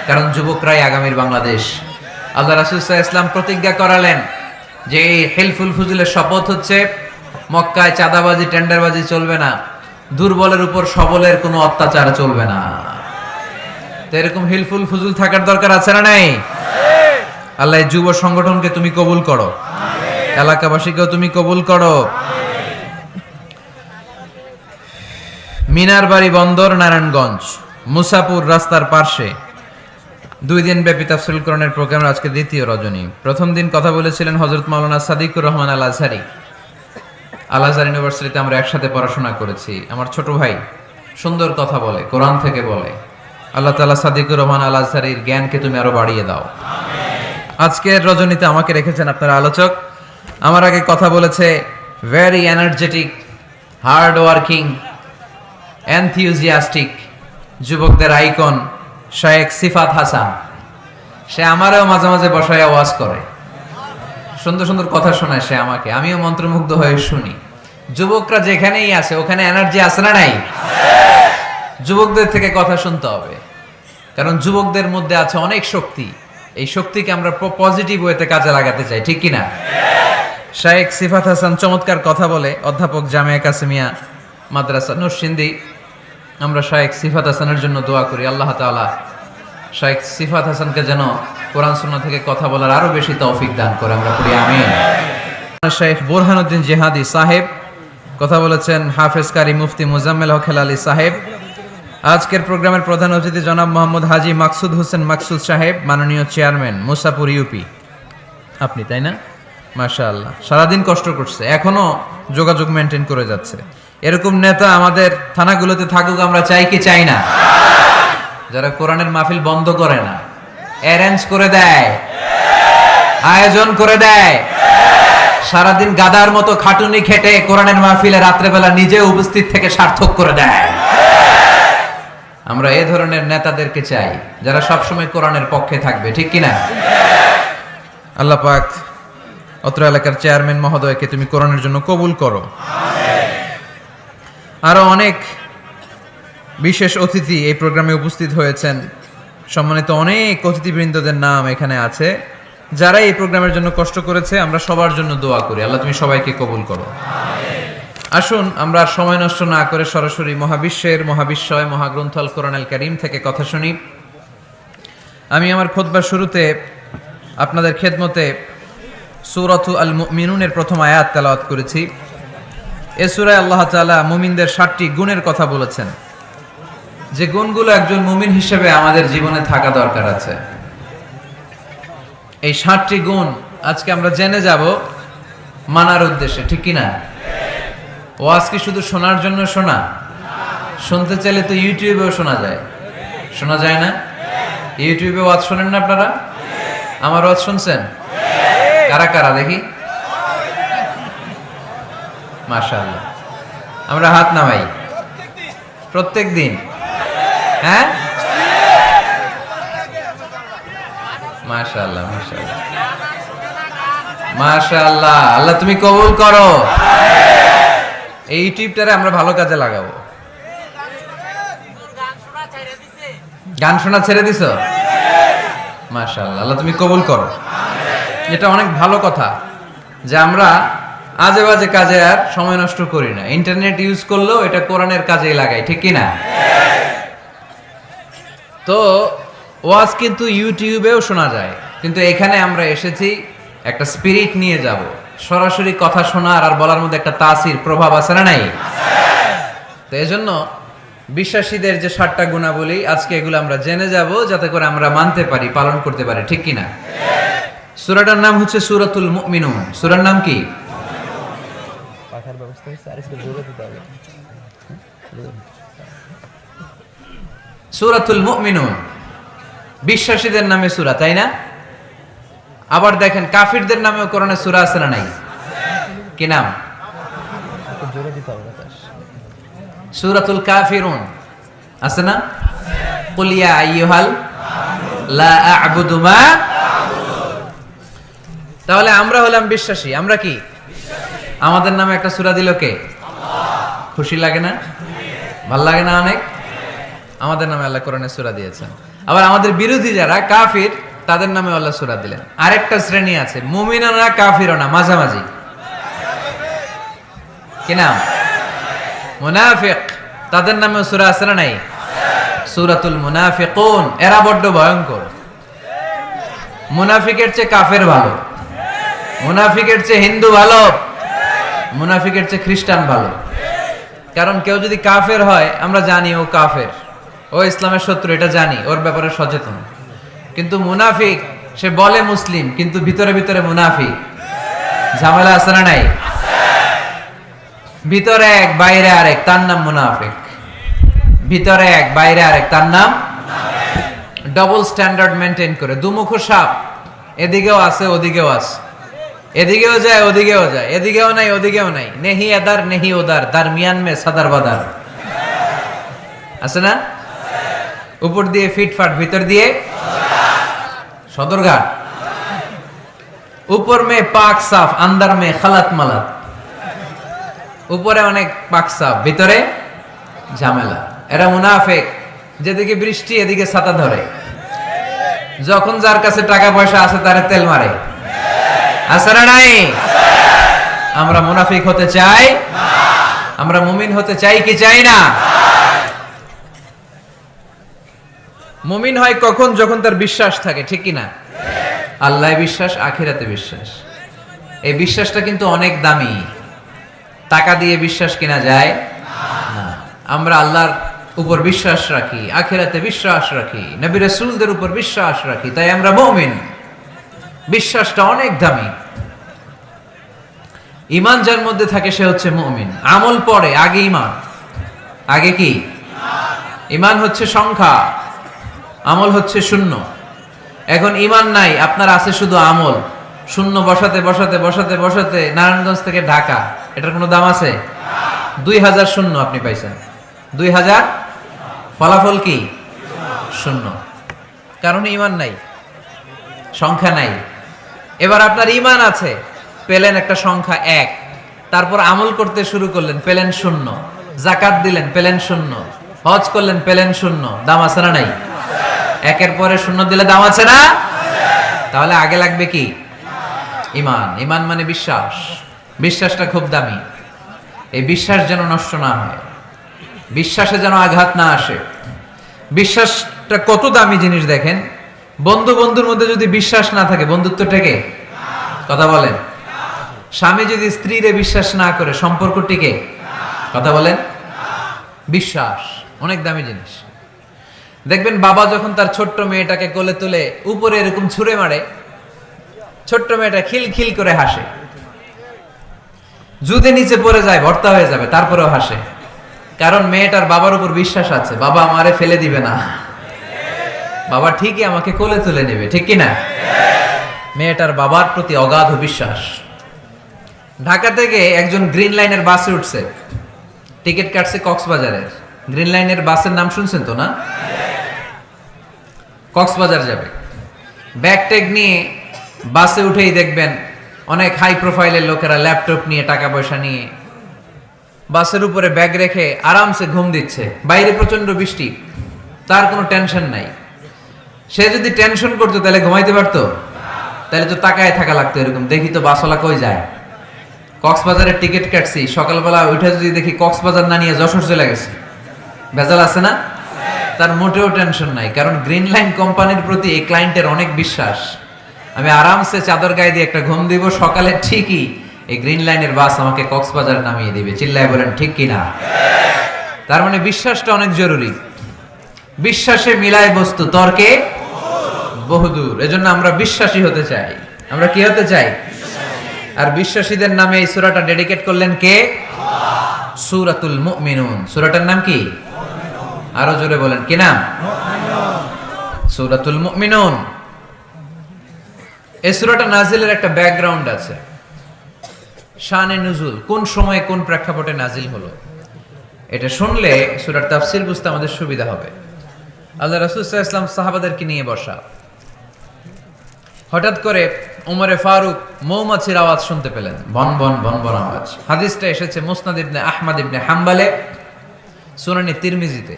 কারণ যুবকরাই আগামীর বাংলাদেশ। আল্লাহ রাসূল সাল্লাল্লাহু আলাইহি ওয়াসাল্লাম প্রতিজ্ঞা করালেন যে এই হিলফুল ফুজুলের শপথ হচ্ছে, মক্কায় চাঁদাবাজি টেন্ডারবাজি চলবে না, দুর্বলের উপর সবলের কোনো অত্যাচার চলবে না। তো এরকম হিলফুল ফুজুল থাকার দরকার আছে না নাই? আল্লাহ এই যুব সংগঠনকে তুমি কবুল করো, এলাকাবাসীকেও তুমি কবুল করো। মিনার বাড়ি বন্দর, নারায়ণগঞ্জ, মুসাপুর রাস্তার পার্শ্বে 2 দিন ব্যাপী তাফসীরুল কোরআনের প্রোগ্রামের আজকে দ্বিতীয় রজনী। প্রথম দিন কথা বলেছিলেন হযরত মাওলানা সাদিকুর রহমান আল আজহারী। আল আজহার ইউনিভার্সিটিতে আমরা একসাথে পড়াশোনা করেছি। আমার ছোট ভাই সুন্দর কথা বলে, কোরআন থেকে বলে। আল্লাহ তাআলা সাদিকুর রহমান আল আজহারীর জ্ঞানকে তুমি আরো বাড়িয়ে দাও। আজকের রজনীতে আমাকে রেখেছেন আপনারা আলোচক। আমার আগে কথা বলেছে very energetic, hard working, enthusiastic যুবকদের আইকন শেখ সিফাত হাসান। সে আমারও মাঝে মাঝে বসায় ওয়াজ করে, সুন্দর সুন্দর কথা শোনায় সে আমাকে, আমিও মন্ত্রমুগ্ধ হয়ে শুনি। যুবকরা যেখানেই আছে ওখানে এনার্জি আছে না নাই? যুবকদের থেকে কথা শুনতে হবে, কারণ যুবকদের মধ্যে আছে অনেক শক্তি। এই শক্তিকে আমরা পজিটিভ ওয়েতে কাজে লাগাতে চাই, ঠিক কিনা? শায়েখ সিফাত হাসান চমৎকার কথা বলে, অধ্যাপক জামিয়া কাসিমিয়া মাদ্রাসা নরসিংদী। আমরা শায়েখ সিফাত হাসানের জন্য দোয়া করি, আল্লাহ তাআলা শায়েখ সিফাত হাসানকে যেন কোরআন সুন্নাহ থেকে কথা বলার আরো বেশি তৌফিক দান করে, আমরা পড়ি আমিন। শায়েখ বোরহানুদ্দিন জিহাদি সাহেব কথা বলেছেন, হাফেজ কারি মুফতি মুজাম্মেল হক হেলালি সাহেব। আজকের প্রোগ্রামের প্রধান অতিথি জনাব মোহাম্মদ হাজি মাকসুদ হোসেন মাকসুদ সাহেব, মাননীয় চেয়ারম্যান মুসাপুর ইউপি। আপনি তাই না? মাশাআল্লাহ, সারাদিন কষ্ট করছে, এখনো যোগাযোগ মেনটেন করে যাচ্ছে। এরকম নেতা আমাদের থানাগুলোতে থাকুক, আমরা চাই কি চাই না? যারা কোরআনের মাহফিল বন্ধ করে না, অ্যারেঞ্জ করে দেয়, আয়োজন করে দেয়, সারাদিন গাদার মতো খাটুনি খেটে কোরআনের মাহফিলে রাত্রেবেলা নিজে উপস্থিত থেকে সার্থক করে দেয়। আমরা এই ধরনের নেতাদেরকে চাই, যারা সবসময় কোরআনের পক্ষে থাকবে, ঠিক কিনা? আল্লাহ পাক অত্র এলাকার চেয়ারম্যান মহোদয়কে তুমি কোরআনের জন্য কবুল করো। আরো অনেক বিশেষ অতিথি এই প্রোগ্রামে উপস্থিত হয়েছেন। সম্মানিত অনেক অতিথিবৃন্দদের নাম এখানে আছে, যারা এই প্রোগ্রামের জন্য কষ্ট করেছে। আমরা সবার জন্য দোয়া করি, আল্লাহ তুমি সবাইকে কবুল করো। আসুন আমরা আর সময় নষ্ট না করে সরাসরি মহাবিশ্বের মহাবিশ্বয় মহাগ্রন্থ আল কোরআন আল কারীম থেকে কথা শুনি। আমি আমার খুতবার শুরুতে আপনাদের খেদমতে সূরাতু আল মুমিনুনের প্রথম আয়াত তেলাওয়াত করেছি। এই সূরায় আল্লাহ তাআলা মুমিনদের 7টি গুণের কথা বলেছেন, যে গুণগুলো একজন মুমিন হিসেবে আমাদের জীবনে থাকা দরকার আছে। এই 7টি গুণ আজকে আমরা জেনে যাব মানার উদ্দেশ্যে, ঠিক কিনা? ওয়াজ কি শুধু শোনার জন্য শোনা? শুনতে চাইলে তো ইউটিউবেও শোনা যায়, শোনা যায় না? ইউটিউবে ওয়াজ শোনেন না আপনারা? আমার ওয়াজ শুনছেন? কারা কারা দেখি? মাশাআল্লাহ, আমরা হাত নামাই প্রত্যেক দিন। হ্যাঁ, মাশাআল্লাহ মাশাআল্লাহ মাশাআল্লাহ, আল্লাহ তুমি কবুল করো। এই ইউটিউবটারে আমরা ভালো কাজে লাগাবো। গান শোনা ছেড়ে দিছো? মাশাআল্লাহ, আল্লাহ তুমি কবুল করো। এটা অনেক ভালো কথা যে আমরা আজে বাজে কাজে আর সময় নষ্ট করি না, ইন্টারনেট ইউজ করলেও এটা কোরআনের কাজেই লাগাই, ঠিক কি না? তো ওয়াজ কিন্তু ইউটিউবেও শোনা যায়, কিন্তু এখানে আমরা এসেছি একটা স্পিরিট নিয়ে যাব। সরাসরি কথা শোনার আর বলার মধ্যে একটা তাসির প্রভাব আছে না নাই? তো এজন্য বিশ্বাসীদের যে 7টা গুণাবলী আজকে এগুলো আমরা জেনে যাব, যাতে করে আমরা মানতে পারি, পালন করতে পারি, ঠিক কি না? সূরাটার নাম হচ্ছে সূরাতুল মুমিনুন। সূরার নাম কি? পাখার ব্যবস্থা হচ্ছে, আর একটু জোরে দিতে হবে। সূরাতুল মুমিনুন বিশ্বাসীদের নামে সূরা, তাই না? আবার দেখেন কাফিরদের নামেও কোরআনে সূরা আছে না নাই? কি নাম? সূরাতুল কাফিরুন আছে না? কুল ইয়া আইয়ুহাল লা আ'বুদু মা। তাহলে আমরা হলাম বিশ্বাসী। আমরা কি? আমাদের নামে একটা সূরা দিল কে? আল্লাহ। খুশি লাগে না? ভাল লাগে না অনেক? আমাদের নামে আল্লাহ কোরআনে সূরা দিয়েছেন। আবার আমাদের বিরোধী যারা কাফির, তাদের নামে আল্লাহ সূরা দিলেন। আরেকটা শ্রেণী আছে, মুমিনও না কাফিরও না, মাঝামাঝি। কি নাম? মুনাফিক। তাদের নামে সূরা আছে না নাই? সূরাতুল মুনাফিকুন। এরা বড্ড ভয়ঙ্কর। মুনাফিকের চেয়ে কাফের ভালো, মুনাফিকের চেয়ে হিন্দু ভালো, মুনাফিকের চেয়ে খ্রিস্টান ভালো। কারণ কেউ যদি কাফের হয়, আমরা জানি ও কাফের, ও ইসলামের শত্রু, এটা জানি, ওর ব্যাপারে সচেতন। কিন্তু মুনাফিক, সে বলে মুসলিম কিন্তু ভিতরে ভিতরে মুনাফিক। ঝামেলা আছে না নাই? ভিতরে এক বাইরে আরেক, তার নাম মুনাফিক। ভিতরে এক বাইরে আরেক, তার নাম ডবল স্ট্যান্ডার্ড মেনটেন করে। দুমুখো সাপ, এদিকেও আছে ওদিকেও আছে, এদিকেও যায় ওদিকেও যায়, এদিকেও নাই ওদিকেও নাই, নেহি এদার নেহি ওদার, দারমিয়ান মে সাদার বাদার। আছে না? উপর দিয়ে ফিটফাট, ভিতর দিয়ে সদরঘাট। উপর মে পাক সাফ, আন্দার মে খালাত মালাত। উপরে অনেক পাক সাফ, ভিতরে ঝামেলা। এরা মুনাফিক, যেদিকে বৃষ্টি এদিকে ছাতা ধরে, যখন যার কাছে টাকা পয়সা আছে তারে তেল মারে। আছে না নাই? আমরা মুনাফিক হতে চাই? আমরা মুমিন হতে চাই কি চাই না? মুমিন হয় কখন? যখন তার বিশ্বাস থাকে, ঠিক কি না? আল্লাহ বিশ্বাস, আখিরাতে বিশ্বাস। এই বিশ্বাসটা কিন্তু অনেক দামি, টাকা দিয়ে বিশ্বাস কিনা যায় না। আমরা আল্লাহর উপর বিশ্বাস রাখি, আখিরাতে বিশ্বাস রাখি, নবী রাসূলদের উপর বিশ্বাস রাখি, তাই আমরা মুমিন। বিশ্বাসটা অনেক দামি। ঈমান যার মধ্যে থাকে সে হচ্ছে মুমিন। আমল পরে, আগে ঈমান। আগে কি? ঈমান হচ্ছে সংখ্যা, আমল হচ্ছে শূন্য। এখন ঈমান নাই, আপনার আছে শুধু আমল। শূন্য বসাতে বসাতে বসাতে বসাতে নারায়ণগঞ্জ থেকে ঢাকা, এটার কোনো দাম আছে? 2000 শূন্য আপনি পাইছেন। 2000 ফলাফল কি? শূন্য। কারণ ঈমান নাই, সংখ্যা নাই। এবার আপনার ঈমান আছে, পেলেন একটা সংখ্যা 1, তারপর আমল করতে শুরু করলেন, পেলেন শূন্য। যাকাত দিলেন, পেলেন শূন্য। হজ করলেন, পেলেন শূন্য। দাম আছে না নাই? একের পরে শূন্য দিলে দাম আছে না? তাহলে আগে লাগবে কি? ঈমান। ঈমান মানে বিশ্বাস। বিশ্বাসটা খুব দামি। এই বিশ্বাস যেন নষ্ট না হয়, বিশ্বাসে যেন আঘাত না আসে। বিশ্বাসটা কত দামি জিনিস দেখেন। বন্ধু বন্ধুর মধ্যে যদি বিশ্বাস না থাকে, বন্ধুত্ব টেকে? কথা বলেন। স্বামী যদি স্ত্রীরে বিশ্বাস না করে, সম্পর্ক টিকে? কথা বলেন। বিশ্বাস অনেক দামি জিনিস। দেখবেন বাবা যখন তার ছোট্ট মেয়েটাকে কোলে তুলে উপরে এরকম ছুঁড়ে মারে, ছোট্ট মেয়েটা খিলখিল করে হাসে। যদি নিচে পড়ে যায় ভর্তা হয়ে যাবে, তারপরেও হাসে। কারণ মেয়েটার বাবার উপর বিশ্বাস আছে, বাবা আমারে ফেলে দিবে না, বাবা ঠিকই আমাকে কোলে তুলে নেবে, ঠিক কি না? মেয়েটার বাবার প্রতি অগাধ বিশ্বাস। ঢাকা থেকে একজন গ্রিন লাইনের বাসে উঠছে, টিকিট কাটছে কক্সবাজারের। গ্রিন লাইনের বাসের নাম শুনছেন তো না? কক্সবাজার যাবে। ব্যাগ ট্যাগ নিয়ে বাসে উঠেই দেখবেন অনেক হাই প্রোফাইলের লোকেরা ল্যাপটপ নিয়ে, টাকা পয়সা নিয়ে বাসের উপরে ব্যাগ রেখে আরামসে ঘুম দিচ্ছে। বাইরে প্রচন্ড বৃষ্টি, তার কোনো টেনশন নাই। সে যদি টেনশন করতো তাহলে ঘুমাইতে পারতো? তাহলে তো তাকায় থাকা লাগতো এরকম, দেখি তো বাসওয়ালা কই যায়। কক্সবাজারের টিকিট কাটছি, সকালবেলা উঠে যদি দেখি কক্সবাজার না নিয়ে যশোর চলে গেছে, ভেজাল আছে না? তার মোটেও টেনশন নাই, কারণ গ্রিন লাইন কোম্পানির প্রতি এই ক্লায়েন্টের অনেক বিশ্বাস। আমি আরামসে চাদর গায়ে দিয়ে একটা ঘুম দিব, সকালে ঠিকই এই গ্রিন লাইনের বাস আমাকে কক্সবাজার নামিয়ে দিবে। চিল্লায় বলেন ঠিক কিনা? তার মানে বিশ্বাসটা অনেক জরুরি। বিশ্বাসে মিলায় বস্তু, তর্কে বহুদূর। এজন্য আমরা বিশ্বাসী হতে চাই। আমরা কি হতে চাই? আর বিশ্বাসীদের নামে এই সূরাটা ডেডিকেট করলেন কে? সূরাতুল মুমিনুন। সূরাটার নাম কি? আরো জোরে বলেন, কি নাম? সূরাতুল মুমিনুন। এই সূরাটা নাজিলের একটা ব্যাকগ্রাউন্ড আছে, শানে নুজুল, কোন সময়ে কোন প্রেক্ষাপটে নাজিল হলো, এটা শুনলে সূরার তাফসীর বুঝতে আমাদের সুবিধা হবে। আল্লাহ রাসূল সাল্লাল্লাহু আলাইহি ওয়াসাল্লাম সাহাবাদের নিয়ে বসা, হঠাৎ করে উমরে ফারুক মৌমাছির আওয়াজ শুনতে পেলেন, বন বন বন বন আওয়াজ। হাদিসটা এসেছে মুসনাদ ইবনে আহমদ ইবনে হাম্বলে, সুনানে তিরমিজিতে।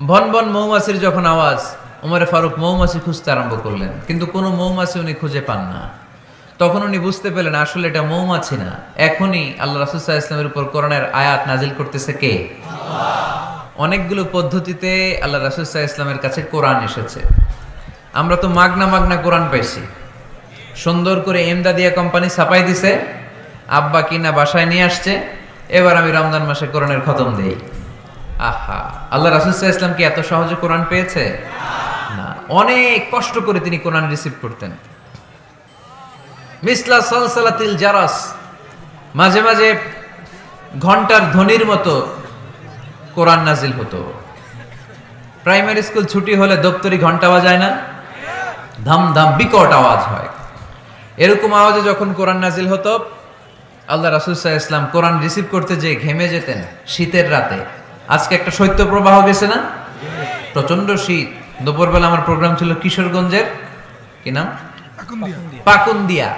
বন বন মৌমাছির যখন আওয়াজ, উমরে ফারুক মৌমাছি খুঁজতে আরম্ভ করলেন, কিন্তু কোনো মৌমাছি উনি খুঁজে পান না। তখন উনি বুঝতে পেলেন আসলে এটা মৌমাছি না, এখনই আল্লাহ রাসূল সাল্লাল্লাহু আলাইহি ওয়াসাল্লামের উপর কোরআনের আয়াত নাজিল করতেছে কে? অনেকগুলো পদ্ধতিতে আল্লাহ রাসূল সাল্লাল্লাহু আলাইহি ওয়াসাল্লামের কাছে কোরআন এসেছে। আমরা তো মাগনা মাগনা কোরআন পাইছি, সুন্দর করে এমদাদিয়া কোম্পানি ছাপাই দিছে, আব্বা কিনা বাসায় নিয়ে আসছে, এবার আমি রমজান মাসে কোরআনের খতম দেই। আহা, আল্লাহ রাসূল সাল্লাল্লাহু আলাইহি ওয়াসাল্লাম কি এত সহজে কোরআন পেয়েছে? না, অনেক কষ্ট করে তিনি কোরআন রিসিভ করতেন। মিসলা সালসালাতিল জারাস, মাঝে মাঝে ঘন্টার ধ্বনির মতো কোরআন নাজিল হতো। প্রাইমারি স্কুল ছুটি হলে দপ্তরি ঘন্টা বাজায় না, ধাম ধাম বিকট আওয়াজ হয়। এরকম আওয়াজে যখন কোরআন নাজিল হতো, আল্লাহ রাসূল সাল্লাল্লাহু আলাইহি ওয়াসাল্লাম কোরআন রিসিভ করতে যে ঘেমে যেতেন শীতের রাতে। আজকে একটা শৈত্য প্রবাহ গেছে না, প্রচন্ড শীত। দুপুরবেলা আমার প্রোগ্রাম ছিল কিশোরগঞ্জের, কি নাম? পাকুন্দিয়া।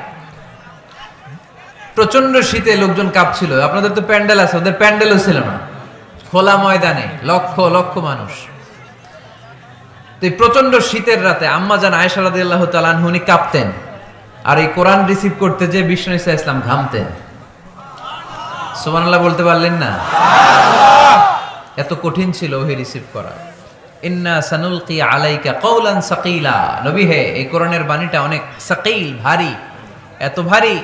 প্রচন্ড শীতে লোকজন কাঁপছিল। আপনাদের তো প্যান্ডেল আছে, ওদের প্যান্ডেলও ছিল না, খোলা ময়দানে লক্ষ লক্ষ মানুষ। তো এই প্রচন্ড শীতের রাতে আম্মা জান আয়েশা রাদিয়াল্লাহু তাআলা আনহা উনি কাঁপতেন, আর এই কোরআন রিসিভ করতে যে বিষ্ণু ঈসা ইসলাম ঘামতেন। সুবহানাল্লাহ বলতে পারলেন না? এত কঠিন ছিল ওহি রিসিভ করা। ইন্না সানুলকি আলাইকা কওলান সাকিলা, নবী হে এই কোরআনের বাণীটা অনেক সাকিল, ভারী, এত ভারী।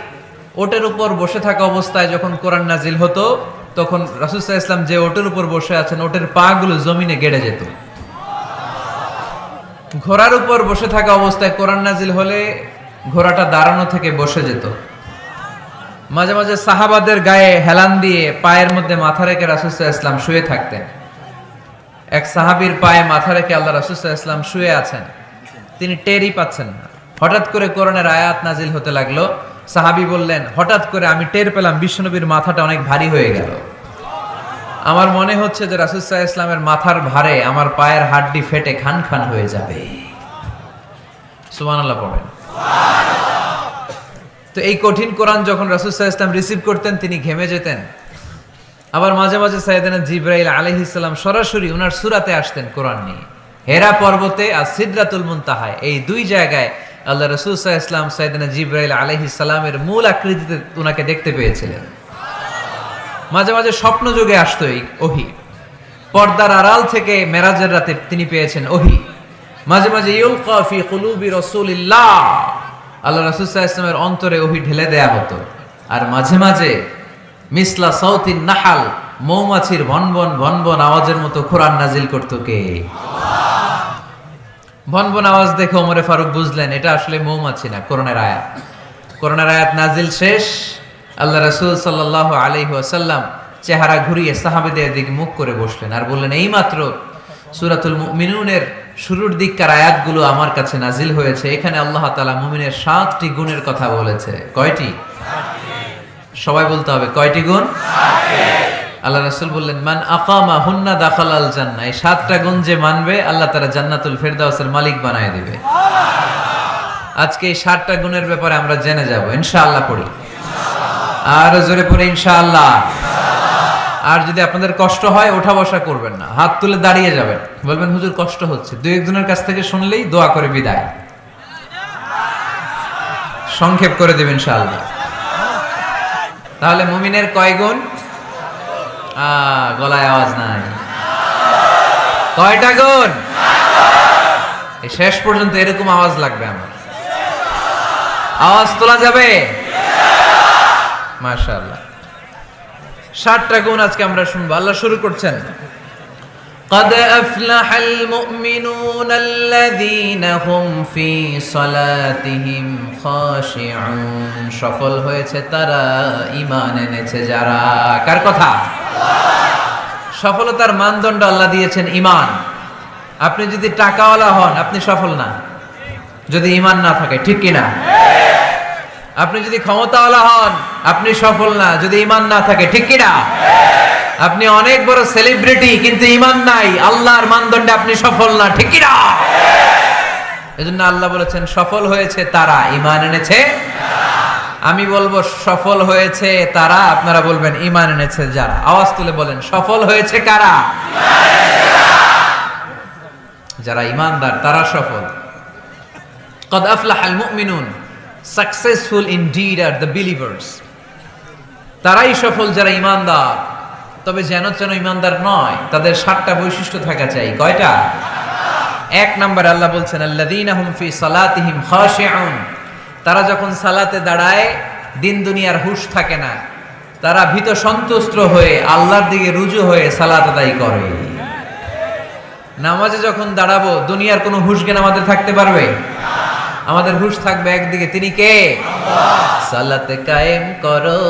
ওটের উপর বসে থাকা অবস্থায় যখন কোরআন নাজিল হতো তখন রাসূল সাল্লাল্লাহু আলাইহি ওয়াসাল্লাম যে ওটের উপর বসে আছেন ওটের পা গুলো জমিনে গেড়ে যেত। ঘোড়ার উপর বসে থাকা অবস্থায় কোরআন নাজিল হলে ঘোড়াটা দাঁড়ানো থেকে বসে যেত। মাঝে মাঝে সাহাবাদের গায়ে হেলান দিয়ে পায়ের মধ্যে মাথা রেখে রাসূল সাল্লাল্লাহু আলাইহি ওয়াসাল্লাম শুয়ে থাকতেন। এক সাহাবীর পায়ে মাথা রেখে আল্লাহ রাসূল সাল্লাল্লাহু আলাইহি ওয়াসাল্লাম শুয়ে আছেন, তিনি টেরই পাচ্ছেন না। হঠাৎ করে কোরআনের আয়াত নাজিল হতে লাগলো। সাহাবী বললেন, হঠাৎ করে আমি টের পেলাম বিশ্বনবীর মাথাটা অনেক ভারী হয়ে গেল। আমার মনে হচ্ছে যে রাসূল সাল্লাল্লাহু আলাইহি ওয়াসাল্লামের মাথার ভারে আমার পায়ের হাড্ডি ফেটে খান খান হয়ে যাবে। সুবহানাল্লাহ পড়েন। তো এই কঠিন কোরআন যখন রাসূল সাল্লাল্লাহু আলাইহি ওয়াসাল্লাম রিসিভ করতেন তিনি ঘেমে যেতেন। আবার মাঝে মাঝে সাইয়েদনা জিবরাইল আলাইহিস সালাম সরাসরি ওনার সূরাতে আসতেন কোরআন নিয়ে। হেরা পর্বতে আর সিদরাতুল মুনতাহায়, এই দুই জায়গায় আল্লাহ রাসূল সাল্লাল্লাহু আলাইহি ওয়াসাল্লাম সাইয়েদনা জিবরাইল আলাইহিস সালামের মূল আকৃতিতে ওনাকে দেখতে পেয়েছিলেন। মাঝে মাঝে স্বপ্ন যোগে আসতো এই ওহী। পর্দার আড়াল থেকে মেরাজের রাতে তিনি পেয়েছেন ওহী। মাঝে মাঝে ইউলকা ফি কুলুবি রাসূলিল্লাহ, আল্লাহ রাসূল সাল্লাল্লাহু আলাইহি ওয়াসাল্লামের অন্তরে ওহী ঢেলে দেয়া হতো। আর মাঝে মাঝে মিসলা সাউতিন নাহাল, মৌমাছির ভনভন ভনভন আওয়াজের মতো কোরআন নাজিল করতো কে? ভনভন আওয়াজ দেখে ওমরে ফারুক বুঝলেন এটা আসলে মৌমাছি না, কোরআনের আয়াত। কোরআনের আয়াত নাজিল শেষ, আল্লাহ রাসূল সাল্লাল্লাহু আলাইহি ওয়াসাল্লাম চেহারা ঘুরিয়ে সাহাবীদের দিকে মুখ করে বসলেন আর বললেন, এইমাত্র সূরাতুল মুমিনুনের শুরুর দিককার আয়াতগুলো আমার কাছে নাজিল হয়েছে। এখানে আল্লাহ তাআলা মুমিনের 7টি গুণের কথা বলেছে। কয়টি? সবাই বলতে হবে, কয়টি গুণ? আল্লাহ রাসূল বললেন, মান আকামা হুন্না দাখালাল জান্নাহ, এই 7টা গুণ যে মানবে আল্লাহ তাআলা জান্নাতুল ফেরদাউসের মালিক বানায় দিবে। আজকে এই 7টা গুণের ব্যাপারে আমরা জেনে যাব ইনশাআল্লাহ। পড়ি আর জোরে পড়ে ইনশাআল্লাহ। আর যদি আপনাদের কষ্ট হয় ওঠা বসা করবেন না, হাত তুলে দাঁড়িয়ে যাবেন, বলবেন হুজুর কষ্ট হচ্ছে। দুই একজনের কাছ থেকে শুনলেই দোয়া করে বিদায়, সংক্ষেপ করে দেবেন ইনশাআল্লাহ। তাহলে মুমিনের কয় গুণ? গলায় আওয়াজ নাই। কয়টা গুণ? এই শেষ পর্যন্ত এরকম আওয়াজ লাগবে আমার, আওয়াজ তোলা যাবে মাশাআল্লাহ। 7টা গুণ আজকে আমরা শুনবো। আল্লাহ শুরু করছেন, قد أفلح المؤمنون الذين هم في صلاتهم خاشعون, সফল হয়েছে তারা ঈমান এনেছে যারা। কার কথা? সফলতার মানদণ্ড আল্লাহ দিয়েছেন ঈমান। আপনি যদি টাকাওয়ালা হন আপনি সফল না যদি ঈমান না থাকে, ঠিক কি না? আপনি যদি ক্ষমতাওয়ালা হন আপনি সফল না যদি ঈমান না থাকে, ঠিক কি না? আপনি অনেক বড় সেলিব্রিটি কিন্তু ঈমান নাই, আল্লাহর মানদণ্ডে আপনি সফল না, ঠিক কি না? এজন্য আল্লাহ বলেছেন সফল হয়েছে তারা ঈমান এনেছে। আমি বলবো সফল হয়েছে তারা, আপনারা বলবেন ঈমান এনেছে যারা। আওয়াজ তুলে বলেন, সফল হয়েছে কারা? যারা ঈমানদার তারা সফল। قد أفلح المؤمنون, successful indeed are the believers. তারাই সফল যারা ঈমানদার। তবে যেন ঈমানদার নয়, তাদের 7টা বৈশিষ্ট্য থাকা চাই। কয়টা? 1 নম্বরে আল্লাহ বলছেন আল্লাযীনা হুম ফি সালাতিহিম খাশিউন, তারা যখন সালাতে দাঁড়ায় দিন দুনিয়ার হুঁশ থাকে না, তারা ভীত সন্তুষ্ট হয়ে আল্লাহর দিকে রুজু হয়ে সালাত আদায় করে। নামাজে যখন দাঁড়াবো দুনিয়ার কোনো হুঁশ জ্ঞান আমাদের থাকতে পারবে? আমাদের হুঁশ থাকবে একদিকে, তিনি কে? সালাতে কায়েম করো,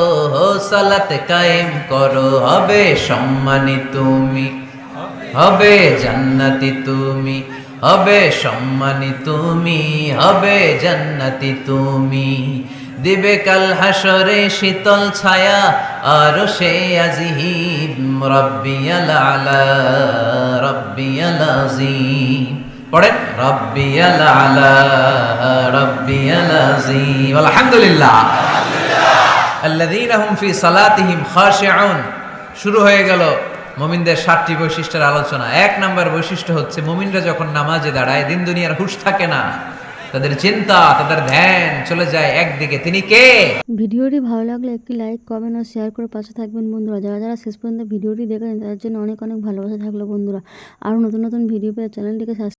সালাতে কায়েম করো, হবে সম্মানী তুমি, হবে জান্নাতি তুমি, হবে সম্মানী তুমি, হবে জান্নাতি তুমি। দিবে কাল হাসরে শীতল ছায়া আরশে আজিম, রাব্বিয়াল আলা রাব্বিয়াল আযীম। পড়েন, রাব্বিয়াল আলা রাব্বিয়াল আযীম। আলহামদুলিল্লাহ। আল্লাযীনা হুম ফি সালাতিহিম খাশিউন। শুরু হয়ে গেল মুমিনদের 7টি বৈশিষ্ট্যের আলোচনা। 1 নাম্বার বৈশিষ্ট্য হচ্ছে মুমিনরা যখন নামাজে দাঁড়ায় দিন দুনিয়ার হুঁশ থাকে না, তাদের চিন্তা তাদের ধ্যান চলে যায় একদিকে, তিনি কে? ভিডিওটি ভালো লাগলে একটি লাইক কমেন্ট ও শেয়ার করে পাশে থাকবেন বন্ধুরা। যারা যারা শেষ পর্যন্ত ভিডিওটি দেখেন তাদের জন্য অনেক অনেক ভালোবাসা থাকলো বন্ধুরা। আরও নতুন নতুন ভিডিও পেয়ে চ্যানেলটিকে